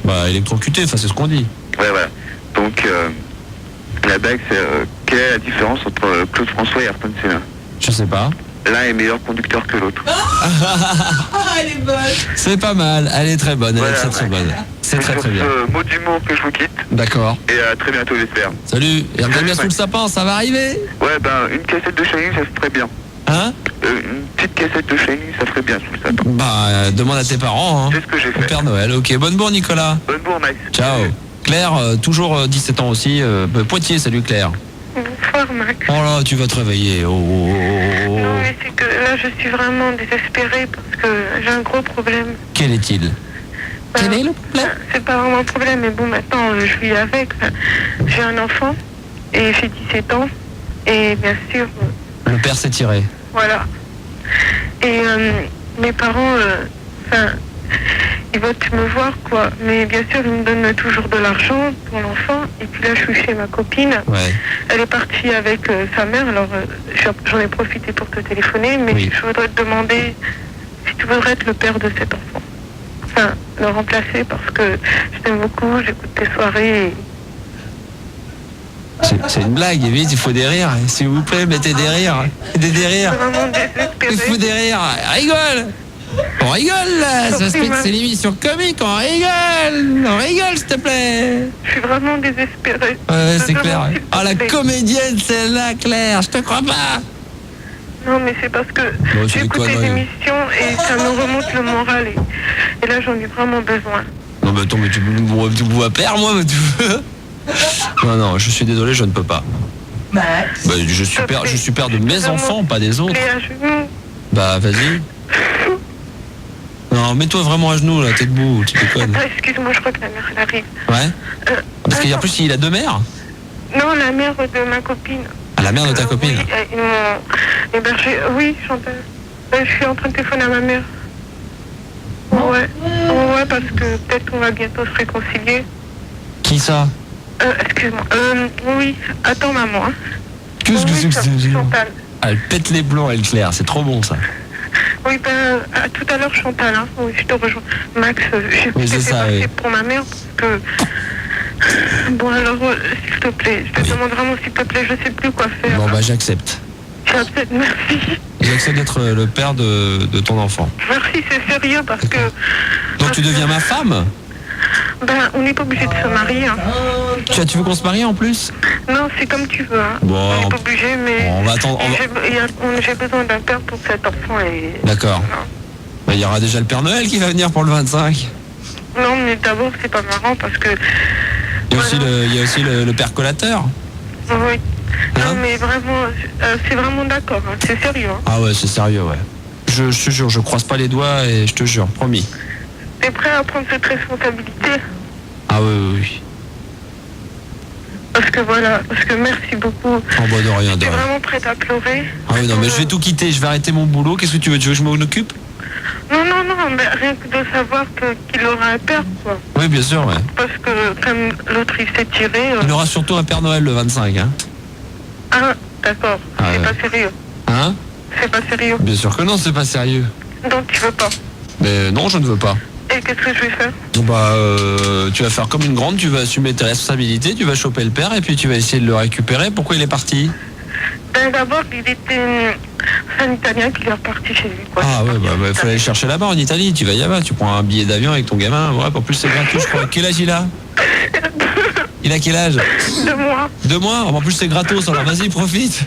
[SPEAKER 1] Bah, électrocuté, enfin, c'est ce qu'on dit.
[SPEAKER 2] Ouais, voilà. Donc, la blague, c'est quelle est la différence entre Claude François et Ayrton Senna?
[SPEAKER 1] Je sais pas.
[SPEAKER 2] L'un est meilleur conducteur que l'autre.
[SPEAKER 3] Ah, elle est bonne.
[SPEAKER 1] C'est pas mal, elle est très bonne, elle
[SPEAKER 2] Voilà,
[SPEAKER 1] est très bonne. C'est très
[SPEAKER 2] sur
[SPEAKER 1] très bien.
[SPEAKER 2] ce mot d'humour que je vous quitte.
[SPEAKER 1] D'accord.
[SPEAKER 2] Et à très bientôt, j'espère.
[SPEAKER 1] Salut, et regarde bien sous le sapin, ça va arriver?
[SPEAKER 2] Ouais, ben, une cassette de Shining, ça serait bien.
[SPEAKER 1] Hein?
[SPEAKER 2] Une petite cassette de Shining, ça ferait bien sous le sapin.
[SPEAKER 1] Bah, demande à tes parents, hein.
[SPEAKER 2] C'est ce que j'ai
[SPEAKER 1] Au
[SPEAKER 2] fait.
[SPEAKER 1] Père Noël, ok. Bonne bourre, Nicolas.
[SPEAKER 2] Bonne bourre, Max.
[SPEAKER 1] Ciao. Claire, toujours 17 ans aussi. Poitiers, salut Claire.
[SPEAKER 5] Bonsoir, Max.
[SPEAKER 1] Oh là, tu vas te réveiller. Oh.
[SPEAKER 5] Non, mais c'est que là, je suis vraiment désespérée parce que j'ai un gros problème.
[SPEAKER 1] Quel est-il? Quel est le problème?
[SPEAKER 5] C'est pas vraiment un problème, mais bon, maintenant, je vis avec. J'ai un enfant et j'ai 17 ans. Et bien sûr,
[SPEAKER 1] Le père s'est tiré.
[SPEAKER 5] voilà. Et mes parents, ils veulent me voir, quoi. Mais bien sûr, ils me donnent toujours de l'argent pour l'enfant. Et puis là, je suis chez ma copine.
[SPEAKER 1] Ouais.
[SPEAKER 5] Elle est partie avec sa mère, alors j'en ai profité pour te téléphoner, mais
[SPEAKER 1] Oui.
[SPEAKER 5] je voudrais te demander si tu voudrais être le père de cet enfant. Enfin, le remplacer parce que je t'aime beaucoup, j'écoute tes soirées.
[SPEAKER 1] C'est une blague, vite, il faut des rires. S'il vous plaît, mettez des rires. Des rires.
[SPEAKER 5] Vraiment
[SPEAKER 1] Il
[SPEAKER 5] désespérée.
[SPEAKER 1] faut des rires. Rigole. On rigole là. C'est l'émission comique. On rigole, s'il te plaît.
[SPEAKER 5] Je suis vraiment désespérée.
[SPEAKER 1] Ouais, c'est
[SPEAKER 5] Vraiment,
[SPEAKER 1] clair.
[SPEAKER 5] s'il te
[SPEAKER 1] Ah, la
[SPEAKER 5] plaît.
[SPEAKER 1] comédienne, celle-là, Claire. Je te crois pas.
[SPEAKER 5] Non, mais c'est parce que
[SPEAKER 1] Bon, c'est des
[SPEAKER 5] j'écoute les
[SPEAKER 1] conneries.
[SPEAKER 5] émissions et ça me remonte le moral. Et là, j'en ai vraiment besoin.
[SPEAKER 1] Non, mais attends, mais tu me vois perdre, moi, mais tu veux. Non, je suis désolé, je ne peux pas.
[SPEAKER 3] Max.
[SPEAKER 1] Bah, je suis père de mes enfants, pas des autres.
[SPEAKER 5] Les à genoux.
[SPEAKER 1] Bah, vas-y. Non, mets-toi vraiment à genoux, là, t'es debout, tu déconnes.
[SPEAKER 5] Attends, excuse-moi, je crois que la mère, elle arrive.
[SPEAKER 1] Ouais. Parce qu'en plus, il a deux mères.
[SPEAKER 5] Non, la mère de ma copine.
[SPEAKER 1] Ah, la mère de ta copine.
[SPEAKER 5] Oui, ils m'ont hébergé. Oui, Chantal. Je suis en train de téléphoner à ma mère. Ouais. Ouais, parce que peut-être qu'on va bientôt se réconcilier.
[SPEAKER 1] Qui ça?
[SPEAKER 5] Excuse-moi. Oui. Attends, maman. Hein.
[SPEAKER 1] Qu'est-ce que
[SPEAKER 5] Oui,
[SPEAKER 1] c'est que c'est?
[SPEAKER 5] Chantal.
[SPEAKER 1] Elle pète les blancs, elle, Claire, c'est trop bon, ça.
[SPEAKER 5] Oui, ben, à tout à l'heure, Chantal. Hein. Oui, je te rejoins. Max, j'ai
[SPEAKER 1] Oui, c'est
[SPEAKER 5] fait
[SPEAKER 1] ça,
[SPEAKER 5] passer
[SPEAKER 1] oui.
[SPEAKER 5] pour ma mère parce que... Bon, alors, s'il te plaît, je te demande vraiment, s'il te plaît, je sais plus quoi faire.
[SPEAKER 1] Bon, bah, j'accepte.
[SPEAKER 5] Merci.
[SPEAKER 1] J'accepte d'être le père de ton enfant.
[SPEAKER 5] Merci, c'est sérieux parce que...
[SPEAKER 1] Donc, tu deviens ma femme?
[SPEAKER 5] Ben, on n'est pas obligé de se marier. Hein.
[SPEAKER 1] Tu veux qu'on se marie en plus?
[SPEAKER 5] Non, c'est comme tu veux. Hein.
[SPEAKER 1] Bon,
[SPEAKER 5] on n'est pas obligé, mais...
[SPEAKER 1] bon, on va attendre.
[SPEAKER 5] J'ai besoin d'un père pour cet enfant et...
[SPEAKER 1] D'accord.
[SPEAKER 5] Non.
[SPEAKER 1] Bah, il y aura déjà le Père Noël qui va venir pour le 25.
[SPEAKER 5] Non, mais d'abord, c'est pas marrant parce que...
[SPEAKER 1] Il y a aussi le père collateur.
[SPEAKER 5] Oui.
[SPEAKER 1] Hein?
[SPEAKER 5] Non, mais vraiment, c'est vraiment d'accord. Hein. C'est sérieux. Hein.
[SPEAKER 1] Ah ouais, c'est sérieux, ouais. Je te jure, je croise pas les doigts et je te jure, promis.
[SPEAKER 5] T'es prêt à prendre cette responsabilité?
[SPEAKER 1] Ah oui.
[SPEAKER 5] Parce que voilà, parce que merci beaucoup.
[SPEAKER 1] Oh bah de rien, de
[SPEAKER 5] T'es
[SPEAKER 1] rien.
[SPEAKER 5] vraiment prête à pleurer?
[SPEAKER 1] Ah oui, non, mais je vais tout quitter, je vais arrêter mon boulot. Qu'est-ce que tu veux? Tu veux que je m'en occupe?
[SPEAKER 5] Non, mais rien que de savoir qu'il aura un père, quoi.
[SPEAKER 1] Oui, bien sûr, ouais.
[SPEAKER 5] Parce que comme l'autre il s'est tiré...
[SPEAKER 1] Il aura surtout un Père Noël le 25, hein.
[SPEAKER 5] Ah, d'accord.
[SPEAKER 1] Ah,
[SPEAKER 5] C'est
[SPEAKER 1] ouais.
[SPEAKER 5] pas sérieux.
[SPEAKER 1] Hein?
[SPEAKER 5] C'est pas sérieux.
[SPEAKER 1] Bien sûr que non, c'est pas sérieux.
[SPEAKER 5] Donc tu veux pas.
[SPEAKER 1] Mais non, je ne veux pas.
[SPEAKER 5] Et qu'est-ce que je vais faire?
[SPEAKER 1] Bah, tu vas faire comme une grande, tu vas assumer tes responsabilités, tu vas choper le père et puis tu vas essayer de le récupérer. Pourquoi il est parti?
[SPEAKER 5] Ben d'abord, il était un Italien qui est reparti chez lui, quoi.
[SPEAKER 1] Ah ouais, bah faut aller le chercher là-bas en Italie, tu vas y aller, tu prends un billet d'avion avec ton gamin, ouais, en plus c'est gratuit, je crois. Quel âge il a? Il a quel âge?
[SPEAKER 5] 2 mois.
[SPEAKER 1] 2 mois? En plus c'est gratos, alors vas-y, profite.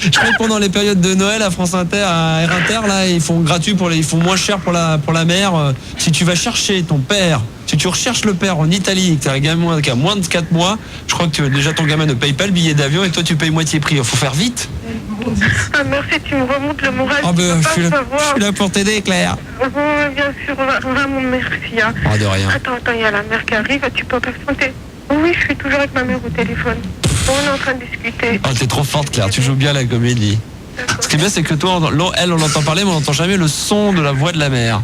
[SPEAKER 1] Je crois que pendant les périodes de Noël à France Inter, à R Inter, là, ils font gratuit ils font moins cher pour la mère. Si tu vas chercher ton père, si tu recherches le père en Italie et que tu as un gamin qui a moins de 4 mois, je crois que déjà ton gamin ne paye pas le billet d'avion et toi tu payes moitié prix. Il faut faire vite.
[SPEAKER 5] Ah, merci, tu me remontes le moral.
[SPEAKER 1] Ah
[SPEAKER 5] tu
[SPEAKER 1] ben,
[SPEAKER 5] peux
[SPEAKER 1] je
[SPEAKER 5] pas
[SPEAKER 1] suis
[SPEAKER 5] savoir.
[SPEAKER 1] là pour t'aider, Claire.
[SPEAKER 5] Bien sûr, vraiment merci. Hein.
[SPEAKER 1] Ah, de rien.
[SPEAKER 5] Attends, il y a la mère qui arrive, tu peux patienter. Oui, je suis toujours avec ma mère au téléphone. On est en train de discuter.
[SPEAKER 1] Oh, t'es trop forte, Claire, tu joues bien la comédie. Ce qui est bien, c'est que toi, elle, on l'entend parler, mais on n'entend jamais le son de la voix de la mère.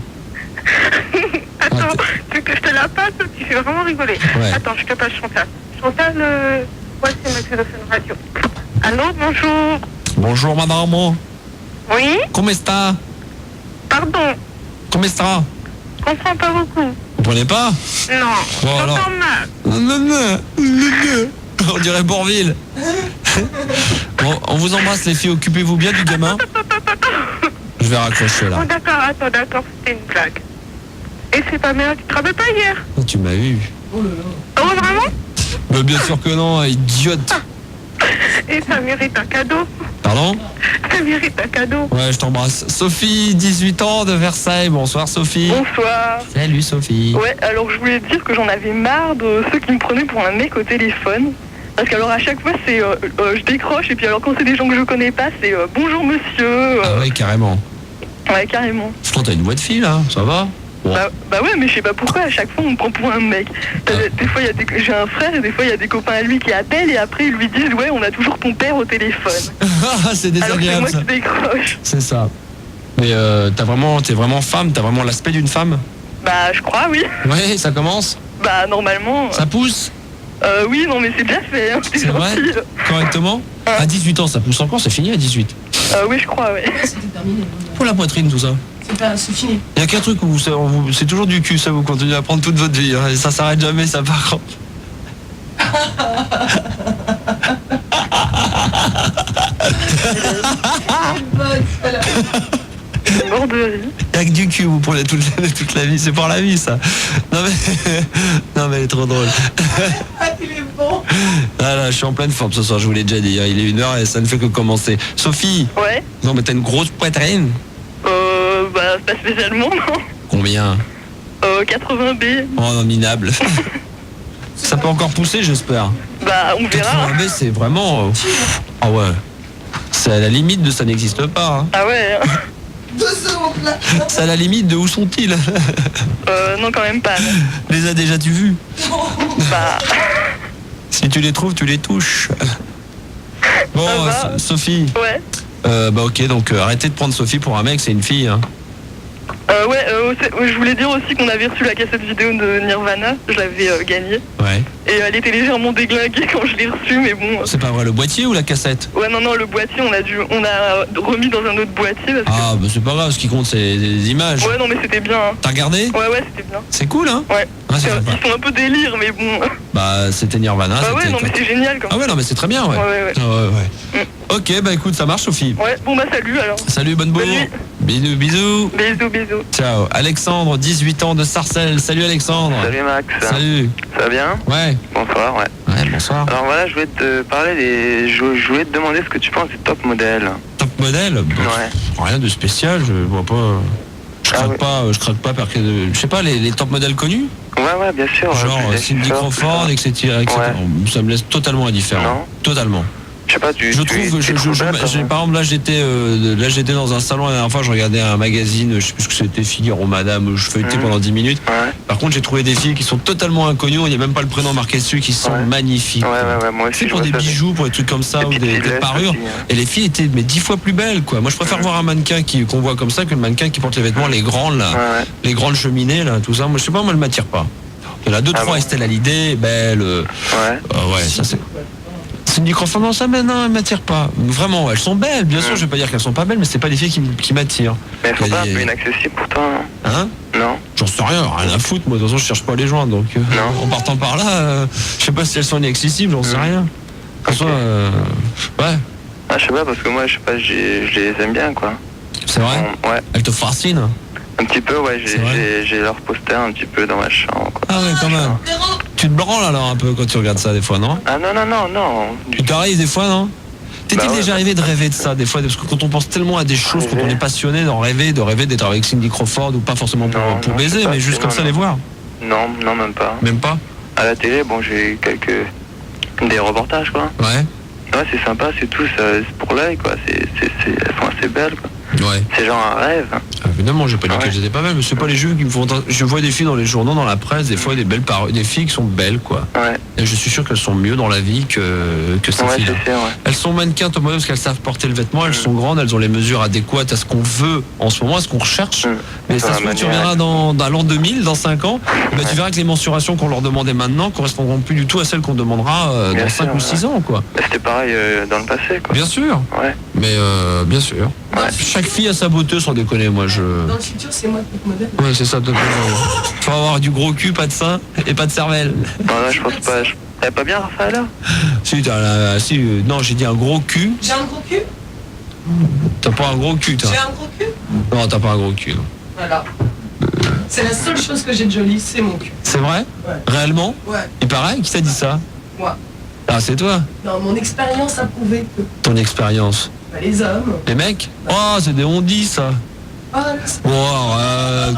[SPEAKER 5] Attends, tu veux que je te la passe? Tu fais vraiment rigoler.
[SPEAKER 1] Ouais.
[SPEAKER 5] Attends, je te passe Chantal. Chantal, ouais, c'est Max de Fun Radio. Allô, bonjour.
[SPEAKER 1] Bonjour, madame.
[SPEAKER 5] Oui?
[SPEAKER 1] Comment sta?
[SPEAKER 5] Pardon,
[SPEAKER 1] Comment sta?
[SPEAKER 5] je comprends pas beaucoup.
[SPEAKER 1] Vous comprenez pas?
[SPEAKER 5] Non,
[SPEAKER 1] Bon, alors.
[SPEAKER 5] j'entends mal.
[SPEAKER 1] On dirait Bourville. Bon, on vous embrasse les filles, occupez-vous bien du gamin. Je vais raccrocher là.
[SPEAKER 5] Oh, d'accord, c'était une blague. Et c'est ta mère, tu te rappelles pas hier?
[SPEAKER 1] Oh, tu m'as eu.
[SPEAKER 5] Oh, vraiment?
[SPEAKER 1] Mais bien sûr que non, idiote.
[SPEAKER 5] Et ça mérite un cadeau.
[SPEAKER 1] Pardon?
[SPEAKER 5] Ça mérite un cadeau.
[SPEAKER 1] Ouais, je t'embrasse. Sophie, 18 ans de Versailles. Bonsoir Sophie.
[SPEAKER 6] Bonsoir.
[SPEAKER 1] Salut Sophie.
[SPEAKER 6] Ouais, alors je voulais dire que j'en avais marre de ceux qui me prenaient pour un mec au téléphone. Parce qu'alors à chaque fois c'est je décroche et puis alors quand c'est des gens que je connais pas c'est bonjour monsieur.
[SPEAKER 1] Ah ouais, carrément.
[SPEAKER 6] Ouais, carrément.
[SPEAKER 1] Pourtant t'as une voix de fille là, ça va? Bon.
[SPEAKER 6] Bah ouais, mais je sais pas pourquoi à chaque fois on me prend pour un mec. Des fois j'ai un frère et des fois il y a des copains à lui qui appellent et après ils lui disent ouais on a toujours ton père au téléphone.
[SPEAKER 1] C'est
[SPEAKER 6] Alors que c'est
[SPEAKER 1] désagréable
[SPEAKER 6] moi
[SPEAKER 1] ça.
[SPEAKER 6] qui décroche.
[SPEAKER 1] C'est ça. Mais t'es vraiment femme, t'as vraiment l'aspect d'une femme?
[SPEAKER 6] Bah je crois oui.
[SPEAKER 1] Ouais, ça commence?
[SPEAKER 6] Bah normalement.
[SPEAKER 1] Ça pousse?
[SPEAKER 6] Oui non mais c'est bien fait. Hein,
[SPEAKER 1] C'est vrai? Correctement? À 18 ans, ça pousse encore, c'est fini à 18.
[SPEAKER 6] Oui je crois ouais.
[SPEAKER 3] C'était terminé.
[SPEAKER 1] Pour la poitrine, tout ça.
[SPEAKER 3] C'est fini.
[SPEAKER 1] Il y a qu'un truc où c'est toujours du cul, ça vous continuez à prendre toute votre vie. Hein, et ça s'arrête jamais, ça par contre.
[SPEAKER 3] Bonne, voilà.
[SPEAKER 6] Mort de rire.
[SPEAKER 1] Y'a que du cul, vous prenez toute la vie, c'est pour la vie ça. Non mais, non mais elle est trop drôle.
[SPEAKER 3] Ah, il est bon.
[SPEAKER 1] Ah là, je suis en pleine forme ce soir, je vous l'ai déjà dit, hein. Il est 1h et ça ne fait que commencer. Sophie,
[SPEAKER 6] Ouais.
[SPEAKER 1] non mais t'as une grosse poitrine.
[SPEAKER 6] Bah, pas spécialement, non.
[SPEAKER 1] Combien?
[SPEAKER 6] 80B.
[SPEAKER 1] Oh non, minable. Ça peut encore pousser, j'espère.
[SPEAKER 6] Bah, on verra.
[SPEAKER 1] 80B, c'est vraiment... Ah ouais. C'est à la limite de ça n'existe pas. Hein.
[SPEAKER 6] Ah ouais.
[SPEAKER 3] 2 secondes là.
[SPEAKER 1] C'est à la limite de où sont-ils?
[SPEAKER 6] Non, quand même pas. Non.
[SPEAKER 1] Les as déjà-tu vus?
[SPEAKER 6] Bah,
[SPEAKER 1] Si tu les trouves, tu les touches. Bon,
[SPEAKER 6] Ça va.
[SPEAKER 1] Sophie.
[SPEAKER 6] ouais.
[SPEAKER 1] Bah ok, donc arrêtez de prendre Sophie pour un mec, c'est une fille. Hein.
[SPEAKER 6] Je voulais dire aussi qu'on avait reçu la cassette vidéo de Nirvana. Je l'avais gagnée.
[SPEAKER 1] Ouais.
[SPEAKER 6] Et elle était légèrement déglinguée quand je l'ai reçue, mais bon.
[SPEAKER 1] C'est pas vrai, le boîtier ou la cassette?
[SPEAKER 6] Ouais, non, le boîtier, on a remis dans un autre boîtier parce que.
[SPEAKER 1] Ah bah c'est pas grave, ce qui compte c'est les images.
[SPEAKER 6] Ouais, non, mais c'était bien. Hein.
[SPEAKER 1] T'as regardé?
[SPEAKER 6] Ouais, c'était bien.
[SPEAKER 1] C'est cool hein?
[SPEAKER 6] Ouais.
[SPEAKER 1] Ah, c'est sympa.
[SPEAKER 6] Ils sont un peu délire, mais bon.
[SPEAKER 1] Bah c'était Nirvana.
[SPEAKER 6] Bah ouais,
[SPEAKER 1] c'était
[SPEAKER 6] non, mais c'est génial quand
[SPEAKER 1] Ah
[SPEAKER 6] même.
[SPEAKER 1] ouais, non mais c'est très bien ouais.
[SPEAKER 6] Ouais.
[SPEAKER 1] Ah, ouais. Ok, bah écoute, ça marche Sophie.
[SPEAKER 6] Ouais, bon bah salut alors.
[SPEAKER 1] Salut, bonne bourre.
[SPEAKER 6] Bonne nuit.
[SPEAKER 1] Bisous, bisous.
[SPEAKER 6] Bisous.
[SPEAKER 1] Ciao. Alexandre, 18 ans de Sarcelles. Salut Alexandre.
[SPEAKER 4] Salut Max.
[SPEAKER 1] Salut.
[SPEAKER 4] Ça va bien?
[SPEAKER 1] Ouais.
[SPEAKER 4] Bonsoir, ouais.
[SPEAKER 1] Ouais, bonsoir.
[SPEAKER 4] Alors voilà, je voulais te parler je voulais te demander ce que tu penses des top modèles.
[SPEAKER 1] Top modèle. Bah,
[SPEAKER 4] Ouais.
[SPEAKER 1] Rien de spécial, je vois pas. Je craque
[SPEAKER 4] ouais.
[SPEAKER 1] pas, je craque pas parce que je sais pas les top modèles connus,
[SPEAKER 4] Ouais, bien sûr.
[SPEAKER 1] genre Cindy Crawford, etc.
[SPEAKER 4] Ouais.
[SPEAKER 1] Ça me laisse totalement indifférent.
[SPEAKER 4] Non.
[SPEAKER 1] Totalement.
[SPEAKER 4] Je sais pas, tu
[SPEAKER 1] Je trouve, par exemple, là j'étais dans un salon la dernière fois, je regardais un magazine, je sais plus ce que c'était, Figaro Madame, je feuilletais pendant 10 minutes.
[SPEAKER 4] Ouais.
[SPEAKER 1] Par contre, j'ai trouvé des filles qui sont totalement inconnues, il n'y a même pas le prénom marqué dessus, qui sont magnifiques.
[SPEAKER 4] Ouais, moi aussi.
[SPEAKER 1] C'est pour des bijoux, pour des trucs comme ça, ou des parures. Et les filles étaient 10 fois plus belles, quoi. Moi, je préfère voir un mannequin qu'on voit comme ça que le mannequin qui porte les vêtements, les grandes, là, les grandes cheminées, là, tout ça. Moi, je sais pas, moi, elle m'attire pas. Il y en a 2-3, Estelle Hallyday, belle. Ouais, ça c'est. Cindy Crawford, non, ça, mais non, elles m'attirent pas. Vraiment, elles sont belles, bien sûr, je vais pas dire qu'elles sont pas belles, mais c'est pas des filles qui m'attirent.
[SPEAKER 4] Mais elles sont pas un peu inaccessibles pour toi,
[SPEAKER 1] hein?
[SPEAKER 4] Non.
[SPEAKER 1] J'en sais rien à foutre, moi, de toute façon, je cherche pas à les joindre, donc en partant par là, je sais pas si elles sont inaccessibles, j'en sais rien. De toute façon, ouais.
[SPEAKER 4] Ah, je sais pas, parce que moi, je sais pas, je les aime bien, quoi.
[SPEAKER 1] C'est vrai?
[SPEAKER 4] Ouais.
[SPEAKER 1] Elles te fascinent?
[SPEAKER 4] Un petit peu, ouais, j'ai leur poster un petit peu dans ma chambre, quoi.
[SPEAKER 1] Ah ouais, quand même. Tu te branles alors un peu quand tu regardes ça des fois, non?
[SPEAKER 4] Ah non.
[SPEAKER 1] Tu t'arrives des fois, non? T'es-il déjà arrivé de rêver de ça des fois? Parce que quand on pense tellement à des choses, quand on est passionné d'en rêver, d'être avec Cindy Crawford, ou pas forcément pour baiser, mais juste comme ça les voir.
[SPEAKER 4] Non, même pas.
[SPEAKER 1] Même pas?
[SPEAKER 4] À la télé, bon, j'ai eu des reportages, quoi.
[SPEAKER 1] Ouais.
[SPEAKER 4] Ouais, c'est sympa, c'est tout, c'est pour l'œil, quoi. Elles sont assez belles, quoi.
[SPEAKER 1] Ouais.
[SPEAKER 4] C'est genre un rêve.
[SPEAKER 1] Évidemment, j'ai pas dit qu'elles étaient pas belles, mais c'est pas les jeux qui me font. Je vois des filles dans les journaux, dans la presse, des fois des filles qui sont belles, quoi.
[SPEAKER 4] Ouais.
[SPEAKER 1] Et je suis sûr qu'elles sont mieux dans la vie que ces filles.
[SPEAKER 4] Ouais.
[SPEAKER 1] Elles sont mannequins top modèle parce qu'elles savent porter le vêtement, elles sont grandes, elles ont les mesures adéquates à ce qu'on veut en ce moment, à ce qu'on recherche. Mais ça se trouve, tu reviendras dans l'an 2000, dans 5 ans, tu verras que les mensurations qu'on leur demandait maintenant correspondront plus du tout à celles qu'on demandera dans 5 ou 6 ans, quoi.
[SPEAKER 4] C'était pareil dans le passé, quoi.
[SPEAKER 1] Bien sûr.
[SPEAKER 4] Ouais.
[SPEAKER 1] Mais bien sûr.
[SPEAKER 4] Ouais.
[SPEAKER 1] Chaque fille a sa beauté, sans déconner, moi je.
[SPEAKER 3] Dans le futur, c'est moi le modèle.
[SPEAKER 1] Ouais, c'est ça, faut avoir du gros cul, pas de sein et pas de cervelle.
[SPEAKER 4] Non, je pense pas. T'avais pas bien, Raphaël?
[SPEAKER 1] Si, non, j'ai dit un gros cul.
[SPEAKER 3] J'ai un gros cul?
[SPEAKER 1] T'as pas un gros cul, toi?
[SPEAKER 3] J'ai un gros cul?
[SPEAKER 1] Non, t'as pas un gros cul, non.
[SPEAKER 3] Voilà. C'est la seule chose que j'ai de jolie, c'est mon cul.
[SPEAKER 1] C'est vrai?
[SPEAKER 3] Ouais.
[SPEAKER 1] Réellement?
[SPEAKER 3] Ouais.
[SPEAKER 1] Il paraît? Qui t'a dit ça?
[SPEAKER 3] Moi.
[SPEAKER 1] Ah, c'est toi?
[SPEAKER 3] Non, mon expérience a prouvé que
[SPEAKER 1] Ton expérience.
[SPEAKER 3] les hommes.
[SPEAKER 1] Les mecs? Oh, c'est des on-dit, ça.
[SPEAKER 3] Ah, c'est-
[SPEAKER 1] Bon,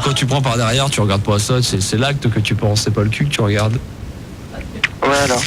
[SPEAKER 1] quand tu prends par derrière, tu regardes pas ça, c'est l'acte que tu penses, c'est pas le cul que tu regardes.
[SPEAKER 4] Ouais, alors.